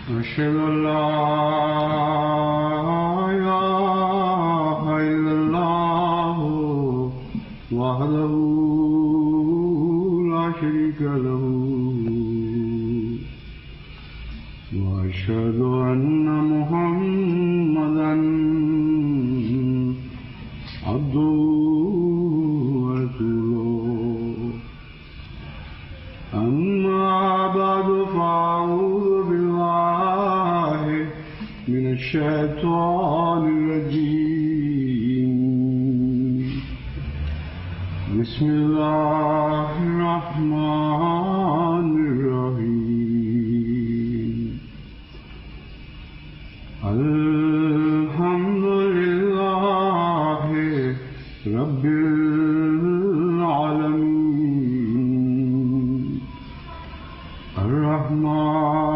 أشهد أن لا إله إلا الله وحده لا شريك له وأشهد أن محمدا عبده ورسوله أما بعد فأعوذ بالله من الشيطان الرجيم بسم الله الرحمن الرحيم الحمد لله رب العالمين الرحمن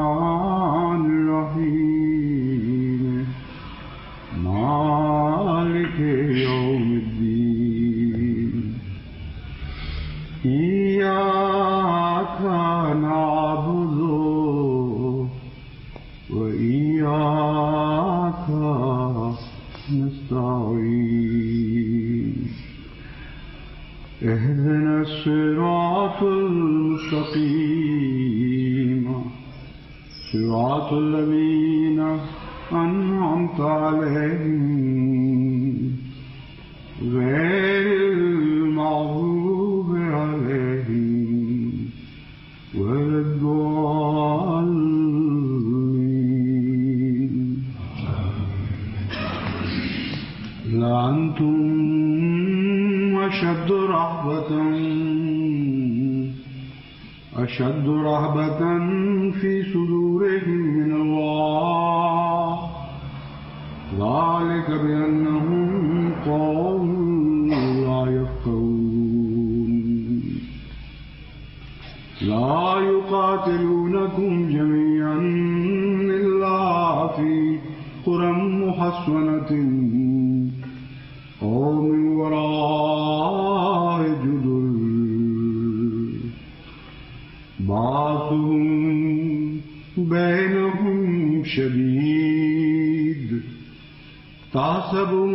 الرحيم مالك يوم الدين إياك نعبد وإياك نستعين اهدنا الصراط المستقيم صراط الذين أنعمت عليهم غير المغضوب عليهم ولا الضالين لأنتم أشد رهبة في صدورهم من الله ذلك بأنهم قوم لا يفقهون لا يقاتلونكم جميعا إلا في قرى محصنة أو من وراء جدر بأسهم بينهم شديد تحسبهم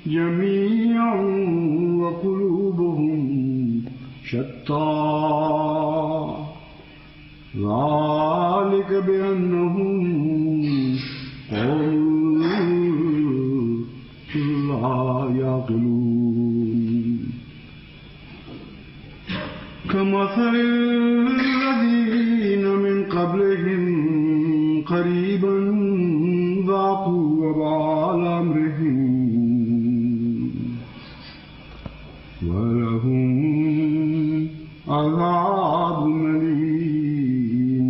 جميعا وقلوبهم شتى ذلك بأنهم قوم لا يعقلون كمثل الذين من قبلهم قريبا ذاقوا وبال أمرهم ولهم عذاب أليم.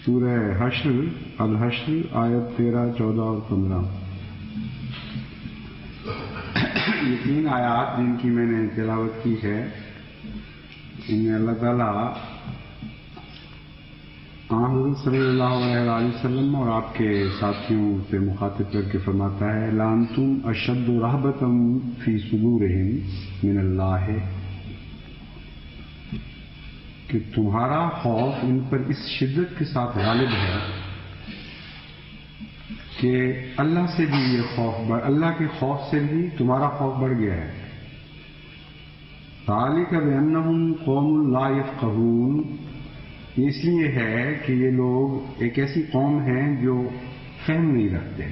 سورہ حشر الحشر آیت 13، 14 اور 15. یہ 3 آیات جن کی میں نے تلاوت کی ہے، ان میں اللہ تعالیٰ حضرت صلی اللہ علیہ وسلم اور آپ کے ساتھیوں سے مخاطب کر کے فرماتا ہے لَأَنْتُمْ أَشَدُّ رَهْبَةً فِي صُدُورِهِمْ مِنَ اللَّهِ، کہ تمہارا خوف ان پر اس شدت کے ساتھ غالب ہے کہ اللہ سے بھی یہ خوف اللہ کے خوف سے بھی تمہارا خوف بڑھ گیا ہے. ذَلِكَ بِأَنَّهُمْ قَوْمٌ لَا يَفْقَهُونَ، اس لیے ہے کہ یہ لوگ ایک ایسی قوم ہیں جو فہم نہیں رکھتے،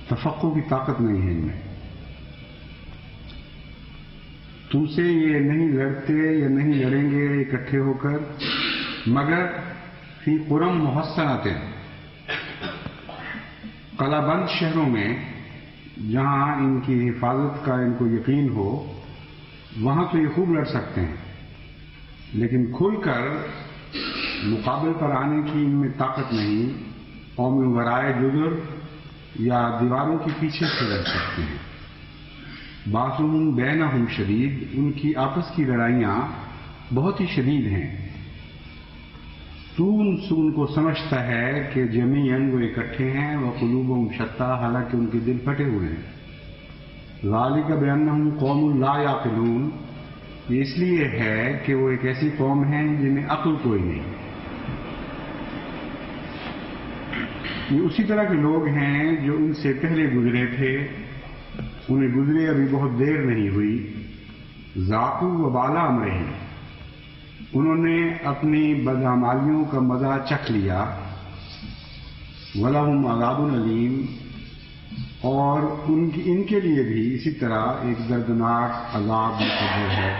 تفقہ کی طاقت نہیں ہے ان میں. تم سے یہ نہیں لڑتے یا نہیں لڑیں گے اکٹھے ہو کر مگر فی قرم محصنات، قلعہ بند شہروں میں جہاں ان کی حفاظت کا ان کو یقین ہو، وہاں تو یہ خوب لڑ سکتے ہیں، لیکن کھل کر مقابل پر آنے کی ان میں طاقت نہیں. قوم ورائے جدر یا دیواروں کے پیچھے سے لڑ سکتے ہیں. بعضهم بینہم شدید، ان کی آپس کی لڑائیاں بہت ہی شدید ہیں. تو ان کو سمجھتا ہے کہ جمیعاً وہ اکٹھے ہیں، وقلوبہم شتیٰ، حالانکہ ان کے دل پھٹے ہوئے ہیں. ذالک بانہم قوم لا یعقلون، یہ اس لیے ہے کہ وہ ایک ایسی قوم ہے جنہیں عقل کوئی نہیں. یہ اسی طرح کے لوگ ہیں جو ان سے پہلے گزرے تھے، انہیں گزرے ابھی بہت دیر نہیں ہوئی. ذاقوا وبال امرہم، انہوں نے اپنی بدعمالیوں کا مزہ چکھ لیا. وَلَهُمْ عَذَابٌ أَلِيمٌ، اور ان کے لیے بھی اسی طرح ایک دردناک عذاب مقدر ہے.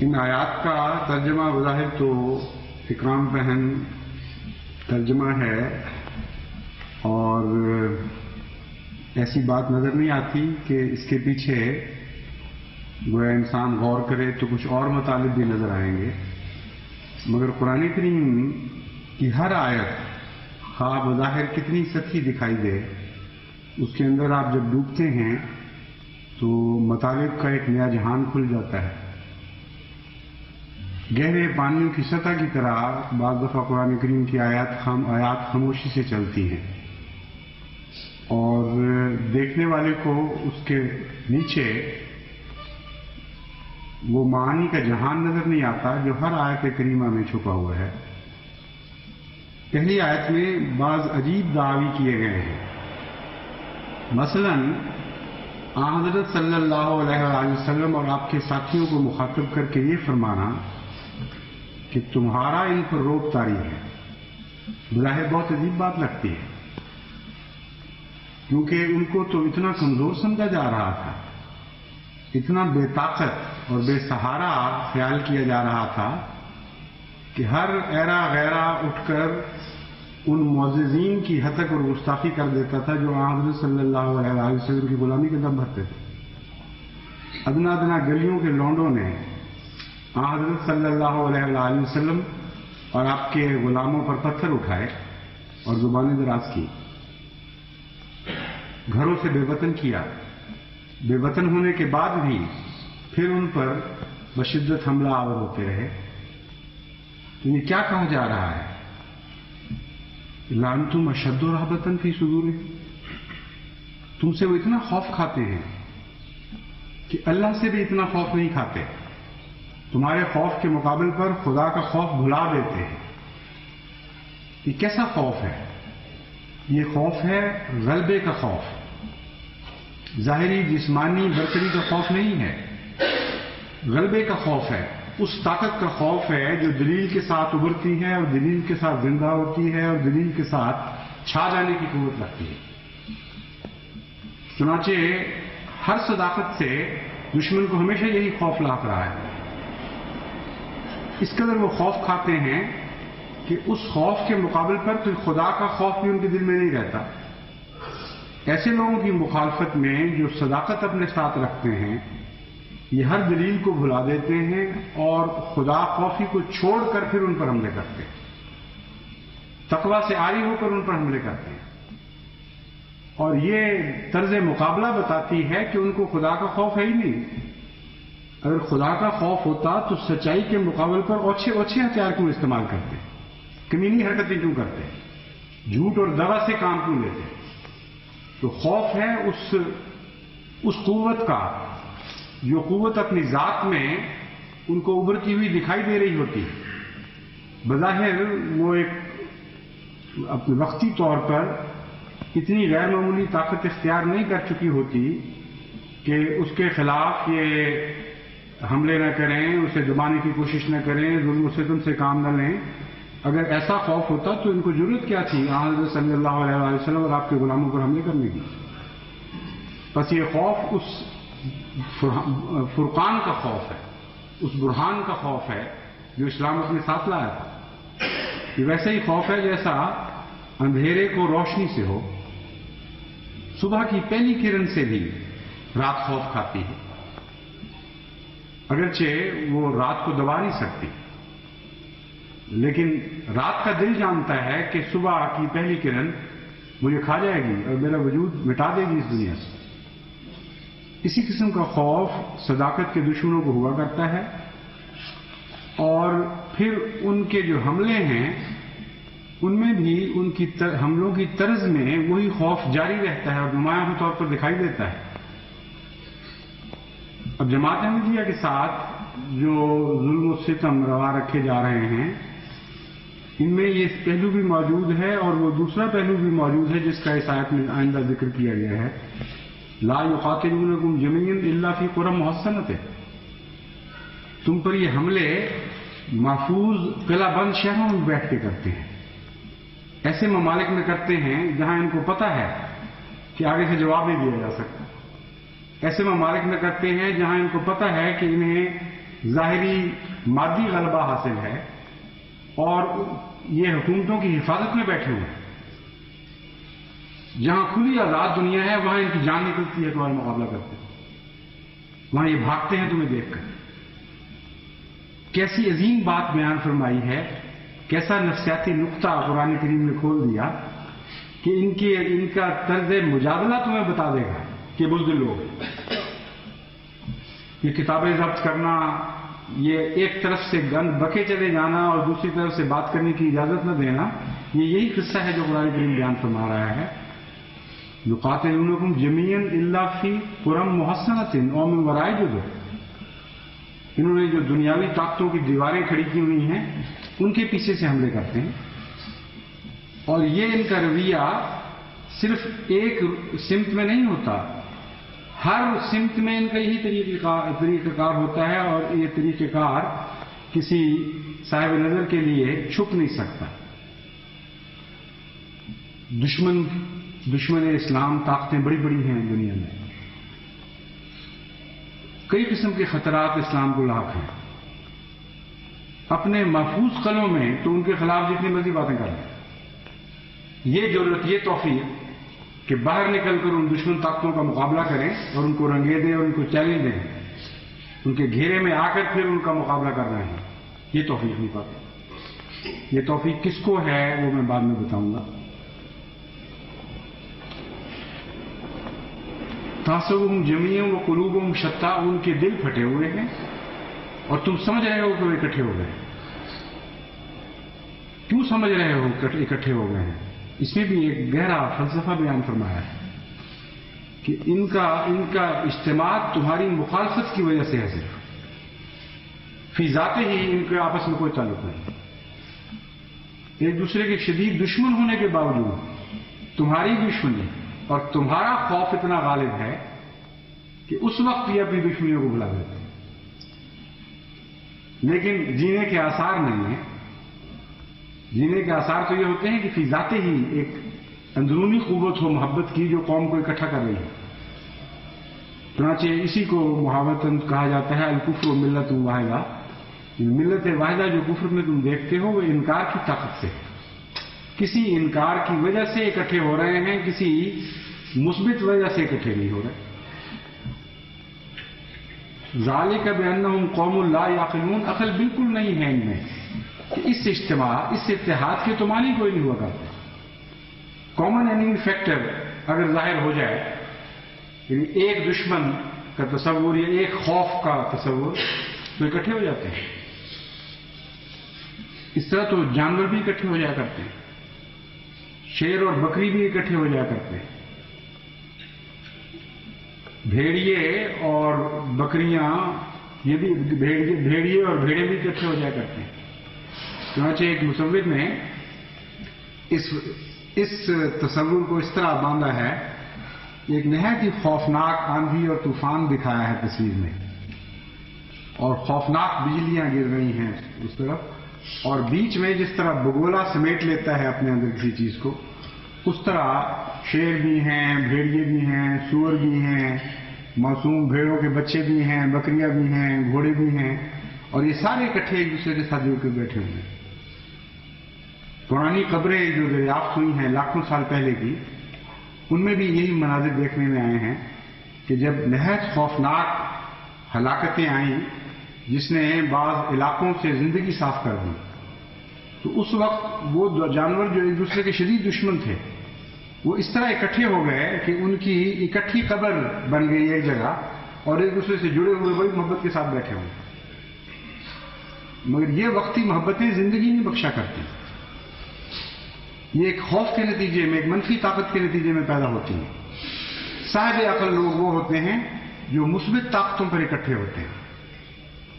ان آیات کا ترجمہ بظاہر تو اکرام پہن ترجمہ ہے، اور ایسی بات نظر نہیں آتی کہ اس کے پیچھے گویا انسان غور کرے تو کچھ اور مطالب بھی نظر آئیں گے. مگر قرآن کریم کی ہر آیت خواہ بظاہر کتنی سطحی دکھائی دے، اس کے اندر آپ جب ڈوبتے ہیں تو مطالب کا ایک نیا جہان کھل جاتا ہے. گہرے پانیوں کی سطح کی طرح بعض دفعہ قرآن کریم کی آیات خاموشی سے چلتی ہیں، اور دیکھنے والے کو اس کے نیچے وہ معانی کا جہان نظر نہیں آتا جو ہر آیت کریمہ میں چھپا ہوا ہے. پہلی آیت میں بعض عجیب دعوی کیے گئے ہیں. مثلا حضرت صلی اللہ علیہ وآلہ وسلم اور آپ کے ساتھیوں کو مخاطب کر کے یہ فرمانا کہ تمہارا ان پر روب طاری ہے، بظاہر بہت عجیب بات لگتی ہے، کیونکہ ان کو تو اتنا کمزور سمجھا جا رہا تھا، اتنا بے طاقت اور بے سہارا خیال کیا جا رہا تھا کہ ہر ایرا غیرہ اٹھ کر ان معززین کی ہتک اور گستاخی کر دیتا تھا جو حضرت صلی اللہ علیہ وسلم کی غلامی کے دم بھرتے تھے. ادنا ادنا گلیوں کے لونڈوں نے حضرت صلی اللہ علیہ وآلہ وسلم اور آپ کے غلاموں پر پتھر اٹھائے اور زبانیں دراز کی، گھروں سے بے وطن کیا. بے وطن ہونے کے بعد بھی پھر ان پر بشدت حملہ آور ہوتے رہے. تو یہ کیا کہا جا رہا ہے؟ لَأَنْتُمْ أَشَدُّ رَهْبَةً فِي صُدُورِهِمْ، تم سے وہ اتنا خوف کھاتے ہیں کہ اللہ سے بھی اتنا خوف نہیں کھاتے. تمہارے خوف کے مقابل پر خدا کا خوف بھلا دیتے ہیں. یہ کیسا خوف ہے؟ یہ خوف ہے غلبے کا خوف، ظاہری جسمانی برتری کا خوف نہیں ہے، غلبے کا خوف ہے. اس طاقت کا خوف ہے جو دلیل کے ساتھ ابھرتی ہے اور دلیل کے ساتھ زندہ ہوتی ہے اور دلیل کے ساتھ چھا جانے کی قوت رکھتی ہے. چنانچہ ہر صداقت سے دشمن کو ہمیشہ یہی خوف لاحق رہا ہے. اس قدر وہ خوف کھاتے ہیں کہ اس خوف کے مقابل پر تو خدا کا خوف بھی ان کے دل میں نہیں رہتا. ایسے لوگوں کی مخالفت میں جو صداقت اپنے ساتھ رکھتے ہیں، یہ ہر دلیل کو بھلا دیتے ہیں اور خدا خوفی کو چھوڑ کر پھر ان پر حملے کرتے ہیں، تقویٰ سے عاری ہو کر ان پر حملے کرتے ہیں. اور یہ طرز مقابلہ بتاتی ہے کہ ان کو خدا کا خوف ہے ہی نہیں. اگر خدا کا خوف ہوتا تو سچائی کے مقابل پر اوچھے ہتھیار کیوں استعمال کرتے، کمینی حرکتیں کیوں کرتے، جھوٹ اور دغا سے کام کیوں لیتے. تو خوف ہے اس قوت کا جو قوت اپنی ذات میں ان کو ابھرتی ہوئی دکھائی دے رہی ہوتی ہے. بظاہر وہ ایک اپنے وقتی طور پر اتنی غیر معمولی طاقت اختیار نہیں کر چکی ہوتی کہ اس کے خلاف یہ حملے نہ کریں، اسے دبانے کی کوشش نہ کریں، ظلم و ستم سے کام نہ لیں. اگر ایسا خوف ہوتا تو ان کو ضرورت کیا تھی حضرت صلی اللہ علیہ وسلم اور آپ کے غلاموں پر حملے کرنے کی. بس یہ خوف اس فرقان کا خوف ہے، اس برہان کا خوف ہے جو اسلام اپنے ساتھ لایا تھا. یہ ویسا ہی خوف ہے جیسا اندھیرے کو روشنی سے ہو. صبح کی پہلی کرن سے بھی رات خوف کھاتی ہے، اگرچہ وہ رات کو دبا نہیں سکتی، لیکن رات کا دل جانتا ہے کہ صبح کی پہلی کرن مجھے کھا جائے گی اور میرا وجود مٹا دے گی اس دنیا سے. اسی قسم کا خوف صداقت کے دشمنوں کو ہوا کرتا ہے، اور پھر ان کے جو حملے ہیں ان میں بھی ان کی حملوں کی طرز میں وہی خوف جاری رہتا ہے اور نمایاں طور پر دکھائی دیتا ہے. اب جماعت احمدیہ کے ساتھ جو ظلم و ستم روا رکھے جا رہے ہیں، ان میں یہ پہلو بھی موجود ہے اور وہ دوسرا پہلو بھی موجود ہے جس کا اس آیت میں آئندہ ذکر کیا گیا ہے، لا یقاتلونکم جمیعا الا فی قری محصنۃ، تم پر یہ حملے محفوظ قلعہ بند شہروں میں بیٹھ کے کرتے ہیں، ایسے ممالک میں کرتے ہیں جہاں ان کو پتہ ہے کہ آگے سے جواب نہیں دیا جا سکتا، ایسے ممالک میں کرتے ہیں جہاں ان کو پتہ ہے کہ انہیں ظاہری مادی غلبہ حاصل ہے اور یہ حکومتوں کی حفاظت میں بیٹھے ہوئے ہیں، جہاں کھلی آزاد دنیا ہے وہاں ان کی جان نکلتی ہے تمہارا مقابلہ کرتے ہیں، وہاں یہ بھاگتے ہیں تمہیں دیکھ کر۔ کیسی عظیم بات بیان فرمائی ہے، کیسا نفسیاتی نقطہ قرآن کریم نے کھول دیا کہ ان کا طرز مجادلہ تمہیں بتا دے گا کہ بزدل لوگ، یہ کتابیں ضبط کرنا، یہ ایک طرف سے گند بکے چلے جانا اور دوسری طرف سے بات کرنے کی اجازت نہ دینا، یہ یہی قصہ ہے جو قرآن کریم بیان فرما رہا ہے۔ یقاتلونکم جمیعا الا فی قری محصنۃ او من وراء جدر، انہوں نے جو دنیاوی طاقتوں کی دیواریں کھڑی کی ہوئی ہیں ان کے پیچھے سے حملے کرتے ہیں، اور یہ ان کا رویہ صرف ایک سمت میں نہیں ہوتا، ہر سمت میں ان کا یہی طریقہ کار ہوتا ہے، اور یہ طریقہ کار کسی صاحب نظر کے لیے چھپ نہیں سکتا۔ دشمن اسلام طاقتیں بڑی بڑی ہیں دنیا میں، کئی قسم کے خطرات اسلام کو لاحق ہیں، اپنے محفوظ قلعوں میں تو ان کے خلاف جتنی مرضی باتیں کر لیں، یہ ضرورت، یہ توفیق کہ باہر نکل کر ان دشمن طاقتوں کا مقابلہ کریں اور ان کو رنگے دیں اور ان کو چیلنج دیں، ان کے گھیرے میں آ کر پھر ان کا مقابلہ کر رہے ہیں، یہ توفیق نہیں پاتے۔ یہ توفیق کس کو ہے وہ میں بعد میں بتاؤں گا۔ تحسبهم جميعا وقلوبهم شتى، ان کے دل پھٹے ہوئے ہیں اور تم سمجھ رہے ہو کہ وہ اکٹھے ہو گئے۔ کیوں سمجھ رہے ہو اکٹھے ہو گئے ہیں؟ اس میں بھی ایک گہرا فلسفہ بیان فرمایا ہے کہ ان کا اجتماع تمہاری مخالفت کی وجہ سے ہے، صرف فی ذات ہی ان کے آپس میں کوئی تعلق نہیں، ایک دوسرے کے شدید دشمن ہونے کے باوجود تمہاری دشمنی اور تمہارا خوف اتنا غالب ہے کہ اس وقت یہ اپنی دشمنیوں کو بھلا دیتے ہیں، لیکن جینے کے آثار نہیں ہیں۔ جینے کے آثار تو یہ ہوتے ہیں کہ فی ذاتے ہی ایک اندرونی قوت ہو محبت کی جو قوم کو اکٹھا کر رہی ہے۔ چنانچہ اسی کو محاورتاً کہا جاتا ہے الکفر ملت واحدہ، ملت واحدہ جو کفر میں تم دیکھتے ہو وہ انکار کی طاقت سے، کسی انکار کی وجہ سے اکٹھے ہو رہے ہیں، کسی مثبت وجہ سے اکٹھے نہیں ہو رہے۔ ذالک بانہم قوم لا یعقلون، عقل بالکل نہیں ہے ان میں کہ اس اجتماع، اس اتحاد کے تو معنی کوئی نہیں ہوا کرتے۔ کامن اینیمی فیکٹر اگر ظاہر ہو جائے، یعنی ایک دشمن کا تصور یا ایک خوف کا تصور، تو اکٹھے ہو جاتے ہیں۔ اس طرح تو جانور بھی اکٹھے ہو جایا کرتے ہیں، شیر اور بکری بھی اکٹھے ہو جایا کرتے ہیں، بھیڑیے اور بکریاں، یہ بھی بھیڑیے اور بھیڑے بھی اکٹھے ہو جایا کرتے ہیں۔ چنانچہ ایک مصور نے اس تصور کو اس طرح باندھا ہے، ایک نہایت ہی خوفناک آندھی اور طوفان دکھایا ہے تصویر میں، اور خوفناک بجلیاں گر رہی ہیں اس طرف، اور بیچ میں جس طرح بگولا سمیٹ لیتا ہے اپنے اندر کسی چیز کو، اس طرح شیر بھی ہیں، بھیڑیے بھی ہیں، سور بھی ہیں، معصوم بھیڑوں کے بچے بھی ہیں، بکریاں بھی ہیں، گھوڑے بھی ہیں، اور یہ سارے اکٹھے ایک دوسرے کے ساتھ جڑ کے بیٹھے ہوئے ہیں۔ پرانی قبریں جو دریافت ہوئی ہیں لاکھوں سال پہلے کی، ان میں بھی یہی مناظر دیکھنے میں آئے ہیں کہ جب نہایت خوفناک ہلاکتیں آئیں جس نے بعض علاقوں سے زندگی صاف کر دی، تو اس وقت وہ جانور جو ایک دوسرے کے شدید دشمن تھے وہ اس طرح اکٹھے ہو گئے کہ ان کی اکٹھی قبر بن گئی ایک جگہ، اور ایک دوسرے سے جڑے ہوئے بڑی محبت کے ساتھ بیٹھے ہوئے۔ مگر یہ وقتی محبتیں زندگی نہیں بخشا کرتی، یہ ایک خوف کے نتیجے میں، ایک منفی طاقت کے نتیجے میں پیدا ہوتی ہیں۔ صاحب عقل لوگ وہ ہوتے ہیں جو مثبت طاقتوں پر اکٹھے ہوتے ہیں،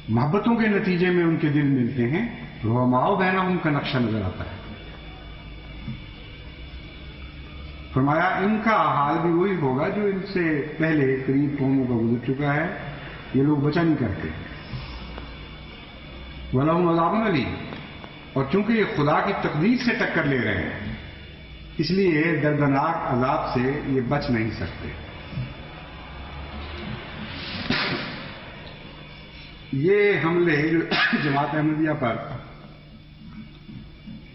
محبتوں کے نتیجے میں ان کے دل ملتے ہیں، رحماء بینہم کا نقشہ نظر آتا ہے۔ فرمایا ان کا حال بھی وہی ہوگا جو ان سے پہلے قریب قوموں کا گزر چکا ہے، یہ لوگ بچا نہیں کرتے۔ وَلَهُمْ عَذَابٌ أَلِيمٌ، اور چونکہ یہ خدا کی تقدیر سے ٹکر لے رہے ہیں، اس لیے دردناک عذاب سے یہ بچ نہیں سکتے۔ یہ حملے جماعت احمدیہ پر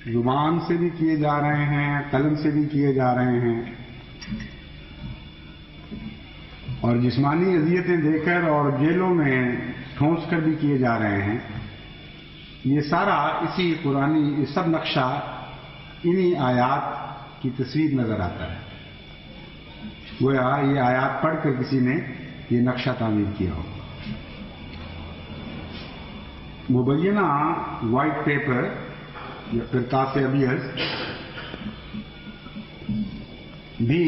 زبان سے بھی کیے جا رہے ہیں، قلم سے بھی کیے جا رہے ہیں، اور جسمانی اذیتیں دے کر اور جیلوں میں ٹھونس کر بھی کیے جا رہے ہیں، یہ سارا اسی قرآنی یہ سب نقشہ انہی آیات کی تصویر نظر آتا ہے۔ گویا یہ آیات پڑھ کر کسی نے یہ نقشہ تعمیر کیا ہو۔ مبینہ وائٹ پیپر یا کرتاس ابیض بھی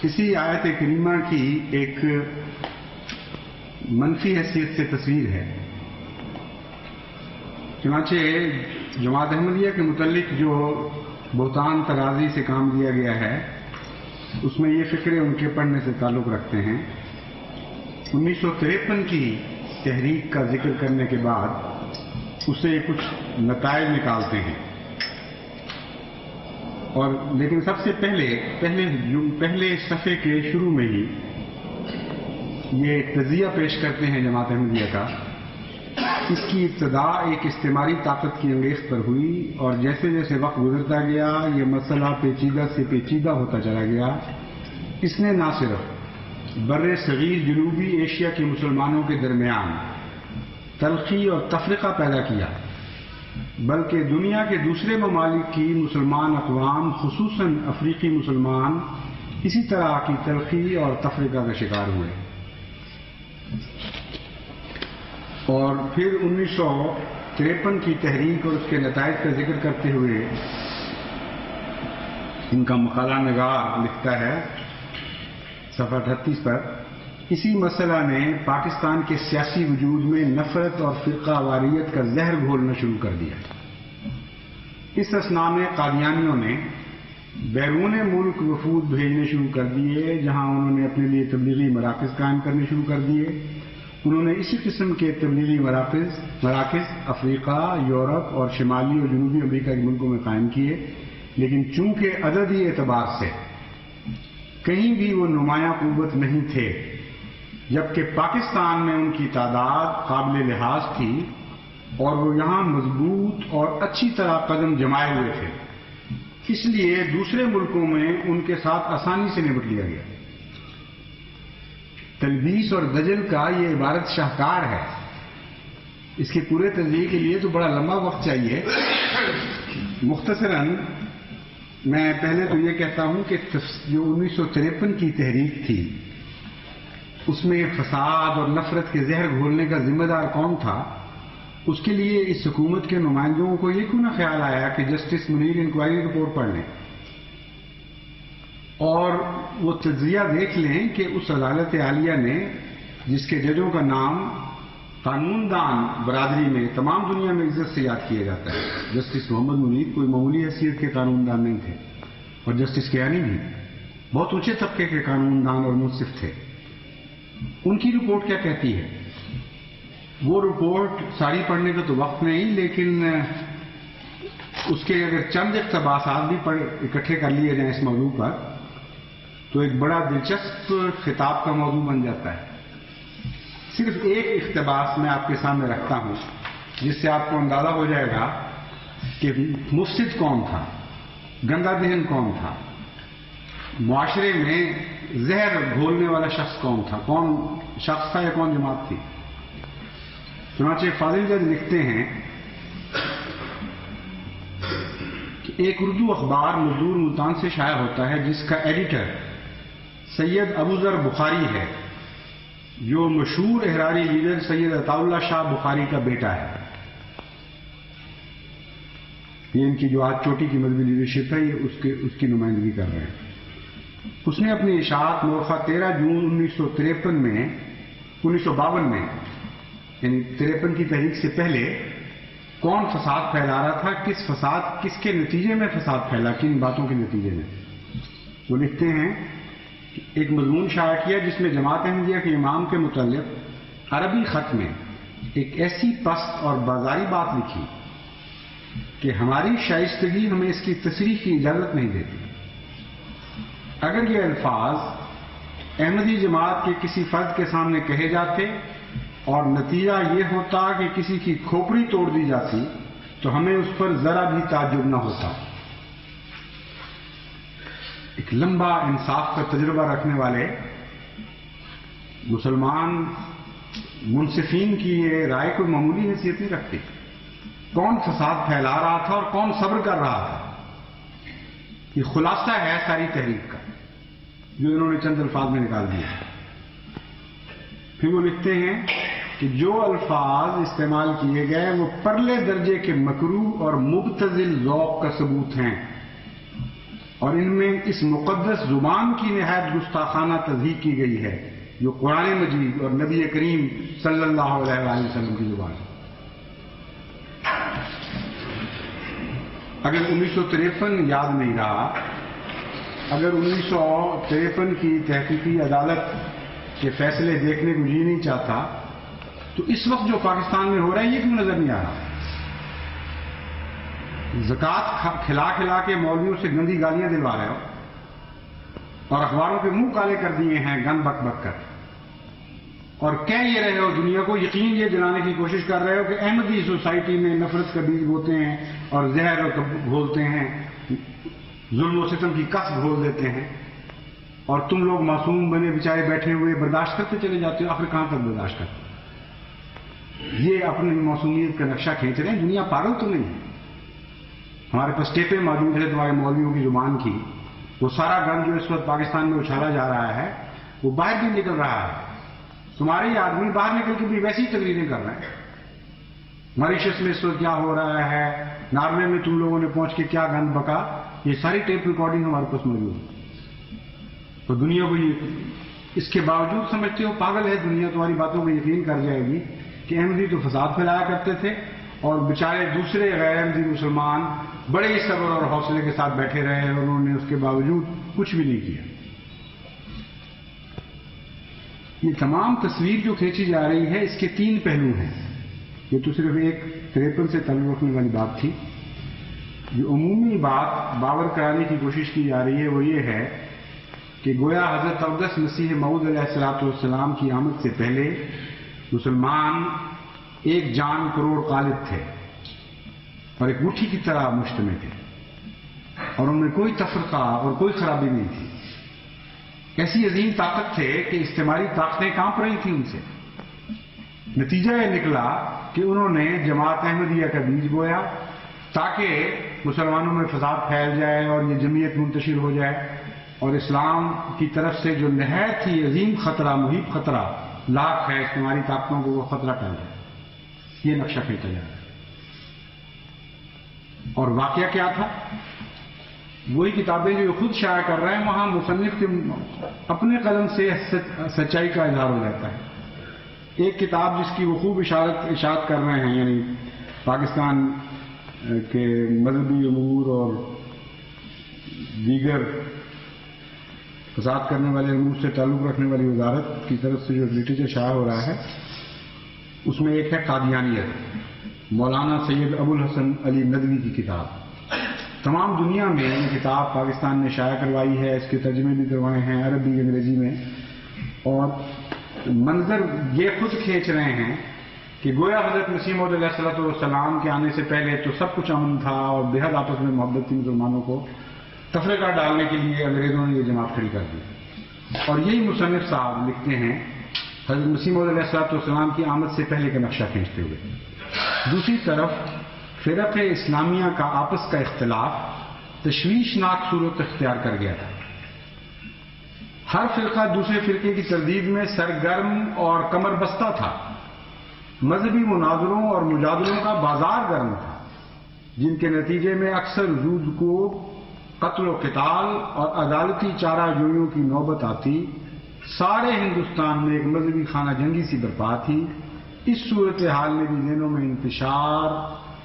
اسی آیت کریمہ کی ایک منفی حیثیت سے تصویر ہے۔ چنانچہ جماعت احمدیہ کے متعلق جو بہتان ترازی سے کام لیا گیا ہے، اس میں یہ فکرے ان کے پڑھنے سے تعلق رکھتے ہیں۔ 1953 کی تحریک کا ذکر کرنے کے بعد اسے کچھ نتائج نکالتے ہیں، اور لیکن سب سے پہلے صفحے کے شروع میں ہی یہ تجزیہ پیش کرتے ہیں جماعت احمدیہ کا۔ اس کی ابتدا ایک استعماری طاقت کی انگیخت پر ہوئی، اور جیسے جیسے وقت گزرتا گیا یہ مسئلہ پیچیدہ سے پیچیدہ ہوتا چلا گیا۔ اس نے نہ صرف بر صغیر جنوبی ایشیا کے مسلمانوں کے درمیان تلخی اور تفرقہ پیدا کیا، بلکہ دنیا کے دوسرے ممالک کی مسلمان اقوام خصوصاً افریقی مسلمان اسی طرح کی تلخی اور تفرقہ کا شکار ہوئے۔ اور پھر 1953 کی تحریک اور اس کے نتائج کا ذکر کرتے ہوئے ان کا مقالہ نگار لکھتا ہے صفحہ 38 پر، اسی مسئلہ نے پاکستان کے سیاسی وجود میں نفرت اور فرقہ واریت کا زہر گھولنا شروع کر دیا۔ اس اثنا میں قادیانیوں نے بیرون ملک وفود بھیجنے شروع کر دیے، جہاں انہوں نے اپنے لیے تبلیغی مراکز قائم کرنے شروع کر دیے۔ انہوں نے اسی قسم کے تبلیغی مراکز افریقہ، یورپ اور شمالی اور جنوبی امریکہ کے ملکوں میں قائم کیے، لیکن چونکہ عددی اعتبار سے کہیں بھی وہ نمایاں قوت نہیں تھے، جبکہ پاکستان میں ان کی تعداد قابل لحاظ تھی اور وہ یہاں مضبوط اور اچھی طرح قدم جمائے ہوئے تھے، اس لیے دوسرے ملکوں میں ان کے ساتھ آسانی سے نمٹ لیا گیا۔ تلبیس اور دجل کا یہ عبارت شاہکار ہے، اس کے پورے تجزیے کے لیے تو بڑا لمبا وقت چاہیے۔ مختصراً میں پہلے تو یہ کہتا ہوں کہ جو 1953 کی تحریک تھی اس میں فساد اور نفرت کے زہر گھولنے کا ذمہ دار کون تھا، اس کے لیے اس حکومت کے نمائندوں کو یہ کیوں نہ خیال آیا کہ جسٹس منیر انکوائری رپورٹ پڑھ لیں اور وہ تجزیہ دیکھ لیں کہ اس عدالت عالیہ نے، جس کے ججوں کا نام قانون دان برادری میں تمام دنیا میں عزت سے یاد کیا جاتا ہے، جسٹس محمد منیر کوئی معمولی حیثیت کے قانون دان نہیں تھے، اور جسٹس کیانی بھی بہت اونچے طبقے کے قانون دان اور منصف تھے۔ ان کی رپورٹ کیا کہتی ہے؟ وہ رپورٹ ساری پڑھنے کا تو وقت نہیں، لیکن اس کے اگر چند اقتباسات بھی اکٹھے کر لیے جائیں اس موضوع پر تو ایک بڑا دلچسپ خطاب کا موضوع بن جاتا ہے۔ صرف ایک اقتباس میں آپ کے سامنے رکھتا ہوں جس سے آپ کو اندازہ ہو جائے گا کہ مفسد کون تھا، گندا دہن کون تھا، معاشرے میں زہر گھولنے والا شخص کون تھا، کون شخص تھا یا کون جماعت تھی۔ چنانچہ فاضل جج لکھتے ہیں کہ ایک اردو اخبار مزدور ملتان سے شائع ہوتا ہے جس کا ایڈیٹر سید ابو ذر بخاری ہے، جو مشہور احراری لیڈر سید عطا اللہ شاہ بخاری کا بیٹا ہے۔ یہ ان کی جو آج چوٹی کی مذہبی لیڈرشپ ہے، یہ اس کی نمائندگی کر رہے ہیں۔ اس نے اپنی اشاعت مورخہ 13 جون 1952 میں یعنی 53 کی تحریک سے پہلے کون فساد پھیلا رہا تھا، کس کے نتیجے میں فساد پھیلا، کن باتوں کے نتیجے میں. وہ لکھتے ہیں کہ ایک مضمون شائع کیا جس میں جماعت احمدیہ کے امام کے متعلق عربی خط میں ایک ایسی پست اور بازاری بات لکھی کہ ہماری شائستگی ہمیں اس کی تصریح کی اجازت نہیں دیتی. اگر یہ الفاظ احمدی جماعت کے کسی فرد کے سامنے کہے جاتے اور نتیجہ یہ ہوتا کہ کسی کی کھوپڑی توڑ دی جاتی تو ہمیں اس پر ذرا بھی تعجب نہ ہوتا. ایک لمبا انصاف کا تجربہ رکھنے والے مسلمان منصفین کی یہ رائے کوئی معمولی حیثیت نہیں رکھتی. کون فساد پھیلا رہا تھا اور کون صبر کر رہا تھا، یہ خلاصہ ہے ساری تحریک کا جو انہوں نے چند الفاظ میں نکال دیا. پھر وہ لکھتے ہیں کہ جو الفاظ استعمال کیے گئے وہ پرلے درجے کے مکروہ اور مبتذل ذوق کا ثبوت ہیں، اور ان میں اس مقدس زبان کی نہایت گستاخانہ تضحیق کی گئی ہے جو قرآن مجید اور نبی کریم صلی اللہ علیہ وآلہ وسلم کی زبان ہے. اگر 1953 یاد نہیں رہا، اگر 1953 کی تحقیقی عدالت کے فیصلے دیکھنے کو جی نہیں چاہتا تو اس وقت جو پاکستان میں ہو رہا ہے یہ کیوں نظر نہیں آ رہا؟ زکوٰۃ کھلا کھلا کے مولویوں سے گندی گالیاں دلوا رہے ہو اور اخباروں کے منہ کالے کر دیے ہیں گن بک بک کر، اور کہہ یہ رہے ہو دنیا کو، یقین یہ دلانے کی کوشش کر رہے ہو کہ احمدی سوسائٹی میں نفرت کا بیج بوتے ہیں اور زہر گھولتے ہیں، ظلم و ستم کی کس گھول دیتے ہیں، اور تم لوگ معصوم بنے بچارے بیٹھے ہوئے برداشت کرتے چلے جاتے ہو. آخر کہاں تک برداشت کرتے؟ یہ اپنی معصومیت کا نقشہ کھینچ رہے ہیں. دنیا پاگل تو نہیں ہے. ہمارے پاس ٹیپیں موجود ہیں تمہارے مولویوں کی زبان کی. وہ سارا گند جو اس وقت پاکستان میں اچھالا جا رہا ہے وہ باہر بھی نکل رہا ہے. تمہارے یہ آدمی باہر نکل کے بھی ویسی تقریریں کر رہے ہیں. ماریشس میں اس وقت کیا ہو رہا ہے، ناروے میں تم لوگوں نے پہنچ کے کیا گند بکا، یہ ساری ٹیپ ریکارڈنگ ہمارے پاس موجود ہے. تو دنیا کو یہ اس کے باوجود سمجھتے ہو پاگل ہے دنیا، تمہاری باتوں کو یقین کر جائے گی کہ احمدی تو فساد پھیلایا کرتے تھے اور بیچارے دوسرے غیر احمدی مسلمان بڑے ہی صبر اور حوصلے کے ساتھ بیٹھے رہے اور انہوں نے اس کے باوجود کچھ بھی نہیں کیا. یہ تمام تصویر جو کھینچی جا رہی ہے اس کے 3 پہلو ہیں. یہ تو صرف ایک 53 سے تعلق رکھنے والی بات تھی. جو عمومی بات باور کرانے کی کوشش کی جا رہی ہے وہ یہ ہے کہ گویا حضرت اقدس مسیح موعود علیہ الصلوۃ والسلام کی آمد سے پہلے مسلمان 1 جان کروڑ غالب تھے اور ایک مٹھی کی طرح مجتمع تھے اور ان میں کوئی تفرقہ اور کوئی خرابی نہیں تھی. ایسی عظیم طاقت تھے کہ استعماری طاقتیں کانپ رہی تھیں ان سے. نتیجہ یہ نکلا کہ انہوں نے جماعت احمدیہ کا بیج بویا تاکہ مسلمانوں میں فساد پھیل جائے اور یہ جمعیت منتشر ہو جائے اور اسلام کی طرف سے جو نہایت ہی عظیم خطرہ، محیط خطرہ لاحق ہے استعماری طاقتوں کو، وہ خطرہ ٹل جائے. یہ نقشہ کھینچا جا رہا ہے. اور واقعہ کیا تھا؟ وہی کتابیں جو خود شائع کر رہے ہیں وہاں مصنف کے اپنے قلم سے سچائی کا اظہار ہو جاتا ہے. ایک کتاب جس کی وہ خوب اشاعت کر رہے ہیں، یعنی پاکستان کے مذہبی امور اور دیگر فساد کرنے والے امور سے تعلق رکھنے والی وزارت کی طرف سے جو لٹریچر شائع ہو رہا ہے اس میں ایک ہے قادیانیت، مولانا سید ابو الحسن علی ندوی کی کتاب. تمام دنیا میں یہ کتاب پاکستان نے شائع کروائی ہے، اس کے ترجمے بھی کروائے ہیں عربی انگریزی میں، اور منظر یہ خود کھینچ رہے ہیں کہ گویا حضرت مسیح موعود علیہ الصلوۃ والسلام کے آنے سے پہلے تو سب کچھ امن تھا اور بے حد آپس میں محبت تھی مسلمانوں کو، تفرقہ ڈالنے کے لیے انگریزوں نے یہ جماعت کھڑی کر دی. اور یہی مصنف صاحب لکھتے ہیں حضرت مسیح موعود علیہ الصلوۃ والسلام کی آمد سے پہلے کا نقشہ کھینچتے ہوئے. دوسری طرف فرق اسلامیہ کا آپس کا اختلاف تشویشناک صورت اختیار کر گیا تھا. ہر فرقہ دوسرے فرقے کی تردید میں سرگرم اور کمر بستہ تھا. مذہبی مناظروں اور مجادلوں کا بازار گرم تھا جن کے نتیجے میں اکثر زود کو قتل و قتال اور عدالتی چارہ جوئیوں کی نوبت آتی، سارے ہندوستان میں ایک مذہبی خانہ جنگی سی برپا تھی۔ اس صورتحال نے بھی ذہنوں میں انتشار،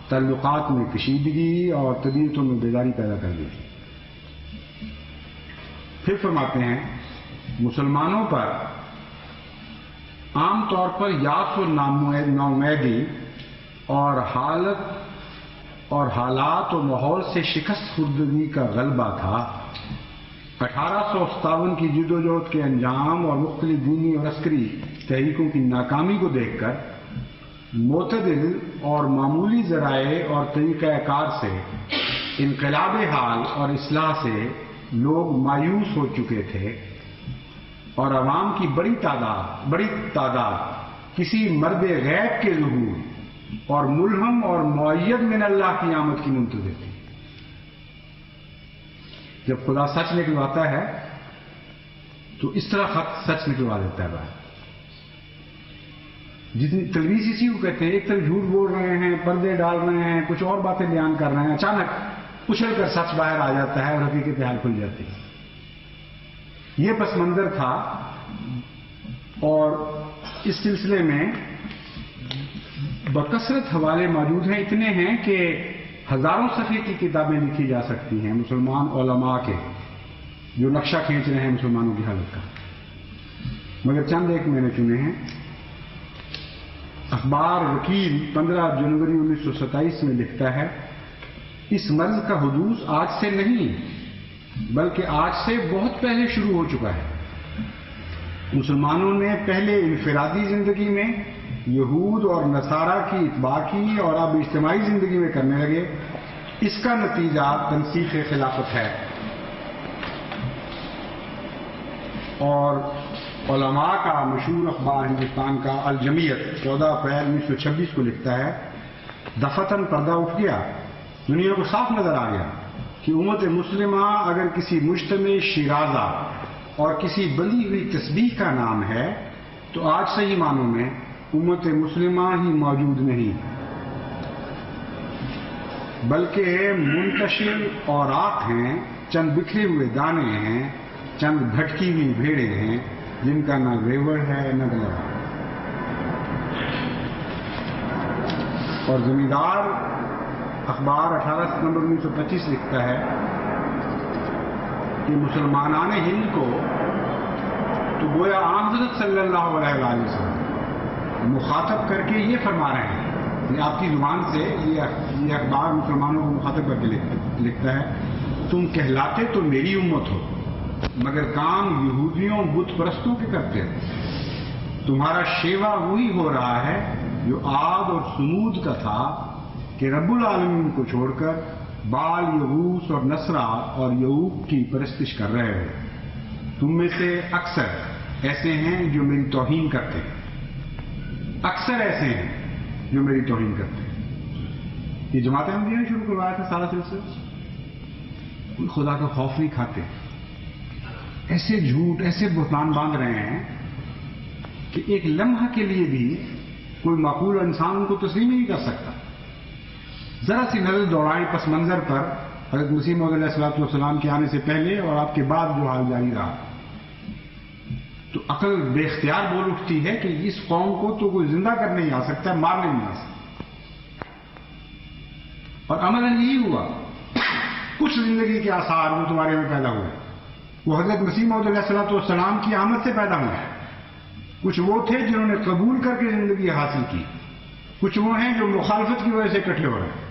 تعلقات میں کشیدگی اور طبیعتوں میں بیداری پیدا کر دی۔ پھر فرماتے ہیں مسلمانوں پر عام طور پر یاس و ناامیدی اور حالات و ماحول سے شکست خوردگی کا غلبہ تھا۔ 1857 کی جدوجہد کے انجام اور مختلف دینی اور عسکری تحریکوں کی ناکامی کو دیکھ کر معتدل اور معمولی ذرائع اور طریقہ کار سے انقلاب حال اور اصلاح سے لوگ مایوس ہو چکے تھے، اور عوام کی بڑی تعداد کسی مرد غیب کے ظہور اور ملہم اور مؤید من اللہ کی آمد کی منتظر تھی۔ جب خدا سچ نکلواتا ہے تو اس طرح خط سچ نکلوا دیتا ہے باہر۔ جتنی تلویز اسی کو کہتے ہیں، ایک طرف جھوٹ بول رہے ہیں، پردے ڈال رہے ہیں، کچھ اور باتیں بیان کر رہے ہیں، اچانک اچھل کر سچ باہر آ جاتا ہے اور حقیقت حال کھل جاتی ہے۔ یہ پس منظر تھا، اور اس سلسلے میں بکثرت حوالے موجود ہیں، اتنے ہیں کہ ہزاروں صفحے کی کتابیں لکھی جا سکتی ہیں مسلمان علماء کے، جو نقشہ کھینچ رہے ہیں مسلمانوں کی حالت کا، مگر چند ایک میں نے چنے ہیں۔ اخبار وکیل 15 جنوری 1927 میں لکھتا ہے، اس مرض کا حدوث آج سے نہیں بلکہ آج سے بہت پہلے شروع ہو چکا ہے۔ مسلمانوں نے پہلے انفرادی زندگی میں یہود اور نصارہ کی اتباع کی اور اب اجتماعی زندگی میں کرنے لگے۔ اس کا نتیجہ تنسیخ خلافت ہے، اور علماء کا مشہور اخبار ہندوستان کا الجمیت 14 اپریل 1926 کو لکھتا ہے، دفتن پردہ اٹھ گیا، دنیا کو صاف نظر آ گیا کہ امت مسلمہ اگر کسی مجتمع شیرازہ اور کسی بندی ہوئی تسبیح کا نام ہے تو آج صحیح معنوں میں امت مسلمہ ہی موجود نہیں، بلکہ منتشر اوراق ہیں، چند بکھرے ہوئے دانے ہیں، چند بھٹکی ہوئی بھیڑیں ہیں جن کا نہ ریوڑ ہے نہ گلہ۔ اور زمیندار اخبار 18 ستمبر 1925 لکھتا ہے کہ مسلمانان ہند کو تو گویا آن حضرت صلی اللہ علیہ وسلم مخاطب کر کے یہ فرما رہے ہیں، یہ آپ کی زبان سے یہ اخبار مسلمانوں کو مخاطب کر کے لکھتا ہے، تم کہلاتے تو میری امت ہو مگر کام یہودیوں بت پرستوں کے کرتے ہو۔ تمہارا شیوا وہی ہو رہا ہے جو عاد اور سمود کا تھا کہ رب العالمین کو چھوڑ کر بال، یغوث اور نصرہ اور یعوق کی پرستش کر رہے ہو۔ تم میں سے اکثر ایسے ہیں جو میری توہین کرتے ہیں، اکثر ایسے ہیں جو میری توہین کرتے ہیں۔ یہ جماعت احمدیہ نے شروع کروایا تھا سارا سلسلہ، کوئی خدا کا خوف نہیں کھاتے، ایسے جھوٹ، ایسے بہتان باندھ رہے ہیں کہ ایک لمحہ کے لیے بھی کوئی معقول انسان ان کو تسلیم نہیں کر سکتا۔ ذرا سی نظر دوڑائیں پس منظر پر حضرت مسیح موعود علیہ الصلوۃ والسلام کے آنے سے پہلے اور آپ کے بعد جو حال جاری رہا، تو عقل بے اختیار بول اٹھتی ہے کہ اس قوم کو تو کوئی زندہ کرنے نہیں آ سکتا، مارنے نہیں آ سکتا۔ اور عملاً یہی ہوا، کچھ زندگی کے آثار وہ تمہارے میں پیدا ہوئے، وہ حضرت مسیح موعود علیہ الصلوۃ والسلام کی آمد سے پیدا ہوئے۔ کچھ وہ تھے جنہوں نے قبول کر کے زندگی حاصل کی، کچھ وہ ہیں جو مخالفت کی وجہ سے اکٹھے ہو رہے ہیں۔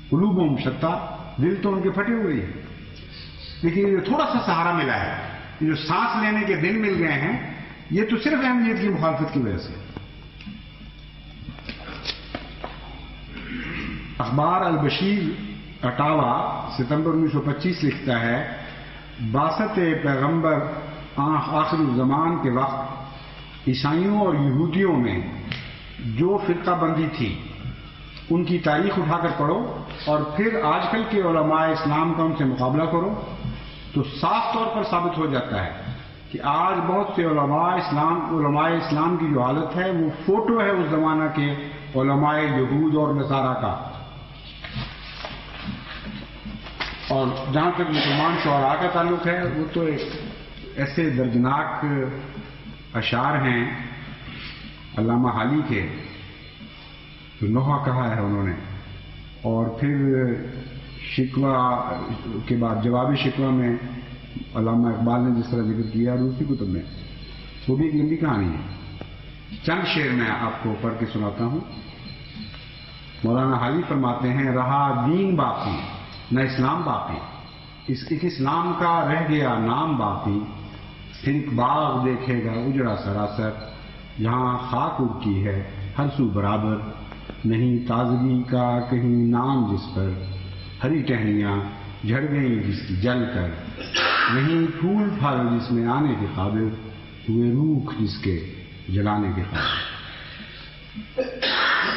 قلوبہم شتیٰ، دل تو ان کے پھٹے ہوئے ہیں، لیکن یہ تھوڑا سا سہارا ملا ہے، یہ جو سانس لینے کے دن مل گئے ہیں، یہ تو صرف اہمیت کی مخالفت کی وجہ سے۔ اخبار البشیر 28 ستمبر 1925 لکھتا ہے، بعثت پیغمبر آخر الزمان کے وقت عیسائیوں اور یہودیوں میں جو فرقہ بندی تھی ان کی تاریخ اٹھا کر پڑھو اور پھر آج کل کے علماء اسلام کا ان سے مقابلہ کرو تو صاف طور پر ثابت ہو جاتا ہے کہ آج بہت سے علماء اسلام کی جو حالت ہے وہ فوٹو ہے اس زمانہ کے علماء یہود اور نصارہ کا۔ اور جہاں تک مسلمان شعراء کا تعلق ہے وہ تو ایسے دردناک اشعار ہیں علامہ حالی کے، جو نوحہ کہا ہے انہوں نے، اور پھر شکوہ کے بعد جواب شکوہ میں علامہ اقبال نے جس طرح ذکر کیا دوسری کتب میں، وہ بھی ایک لمبی کہانی ہے۔ چند شعر میں آپ کو پڑھ کے سناتا ہوں۔ مولانا حالی فرماتے ہیں، رہا دین باقی نہ اسلام باقی، ایک اسلام کا رہ گیا نام باقی، پھر ایک باغ دیکھے گا اجڑا سراسر، جہاں خاک اڑتی ہے ہر سو برابر، نہیں تازگی کا کہیں نام جس پر، ہری ٹہنیاں جھڑ گئیں جس کی جل کر، نہیں پھول پھل جس میں آنے کے قابل، ہوئے روح جس کے جلانے کے قابل۔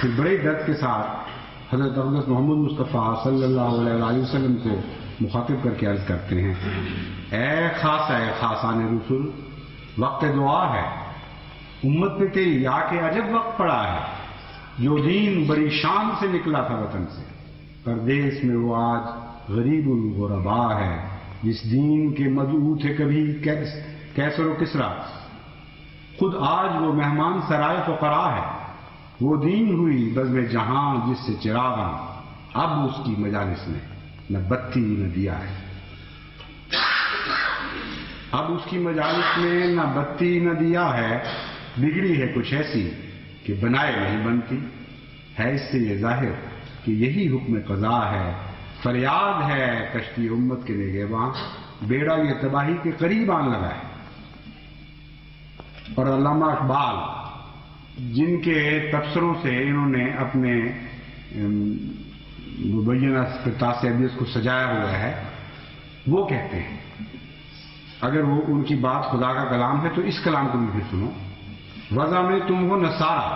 پھر بڑے درد کے ساتھ حضرت اقدس محمد مصطفیٰ صلی اللہ علیہ وسلم کو مخاطب کر کے عرض کرتے ہیں، اے خاصان رسول، وقت دعا ہے، امت پہ تیری آ کے عجب وقت پڑا ہے، جو دین بڑی شان سے نکلا تھا وطن سے، پردیس میں وہ آج غریب الغربا ہے، جس دین کے مدعو تھے کبھی کیسر و کسرا، خود آج وہ مہمان سرائے فقراء ہے، وہ دین ہوئی بزم جہاں جس سے چراغاں، اب اس کی مجالس میں نہ بتی نہ دیا ہے، اب اس کی مجالس میں نہ بتی نہ دیا ہے، بگڑی ہے کچھ ایسی کہ بنائے نہیں بنتی، ہے اس سے یہ ظاہر کہ یہی حکم قضا ہے، فریاد ہے کشتی امت کے نگہباں، بیڑا یہ تباہی کے قریب آن لگا ہے۔ اور علامہ اقبال جن کے تبصروں سے انہوں نے اپنے مبینہ تاسیبیت کو سجایا ہوا ہے، وہ کہتے ہیں، اگر وہ ان کی بات خدا کا کلام ہے تو اس کلام کو بھی پھر سنو، وضع میں تم ہو نصارہ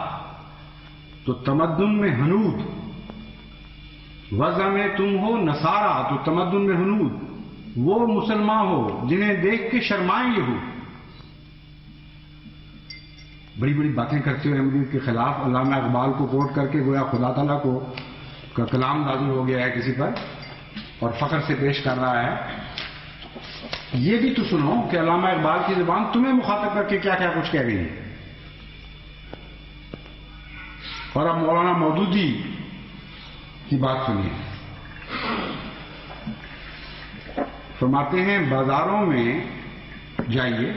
تو تمدن میں ہنود، وضع میں تم ہو نصارہ تو تمدن میں ہنود، وہ مسلمان ہو جنہیں دیکھ کے شرمائیں یہود۔ بڑی بڑی باتیں کرتے ہوئے احمدیت کے خلاف علامہ اقبال کو کوٹ کر کے گویا خدا تعالیٰ کو کا کلام نازل ہو گیا ہے کسی پر اور فخر سے پیش کر رہا ہے۔ یہ بھی تو سنو کہ علامہ اقبال کی زبان تمہیں مخاطب کر کے کیا کیا کچھ کہہ گئی ہے۔ اور اب مولانا مودودی کی بات سنیے، فرماتے ہیں بازاروں میں جائیے،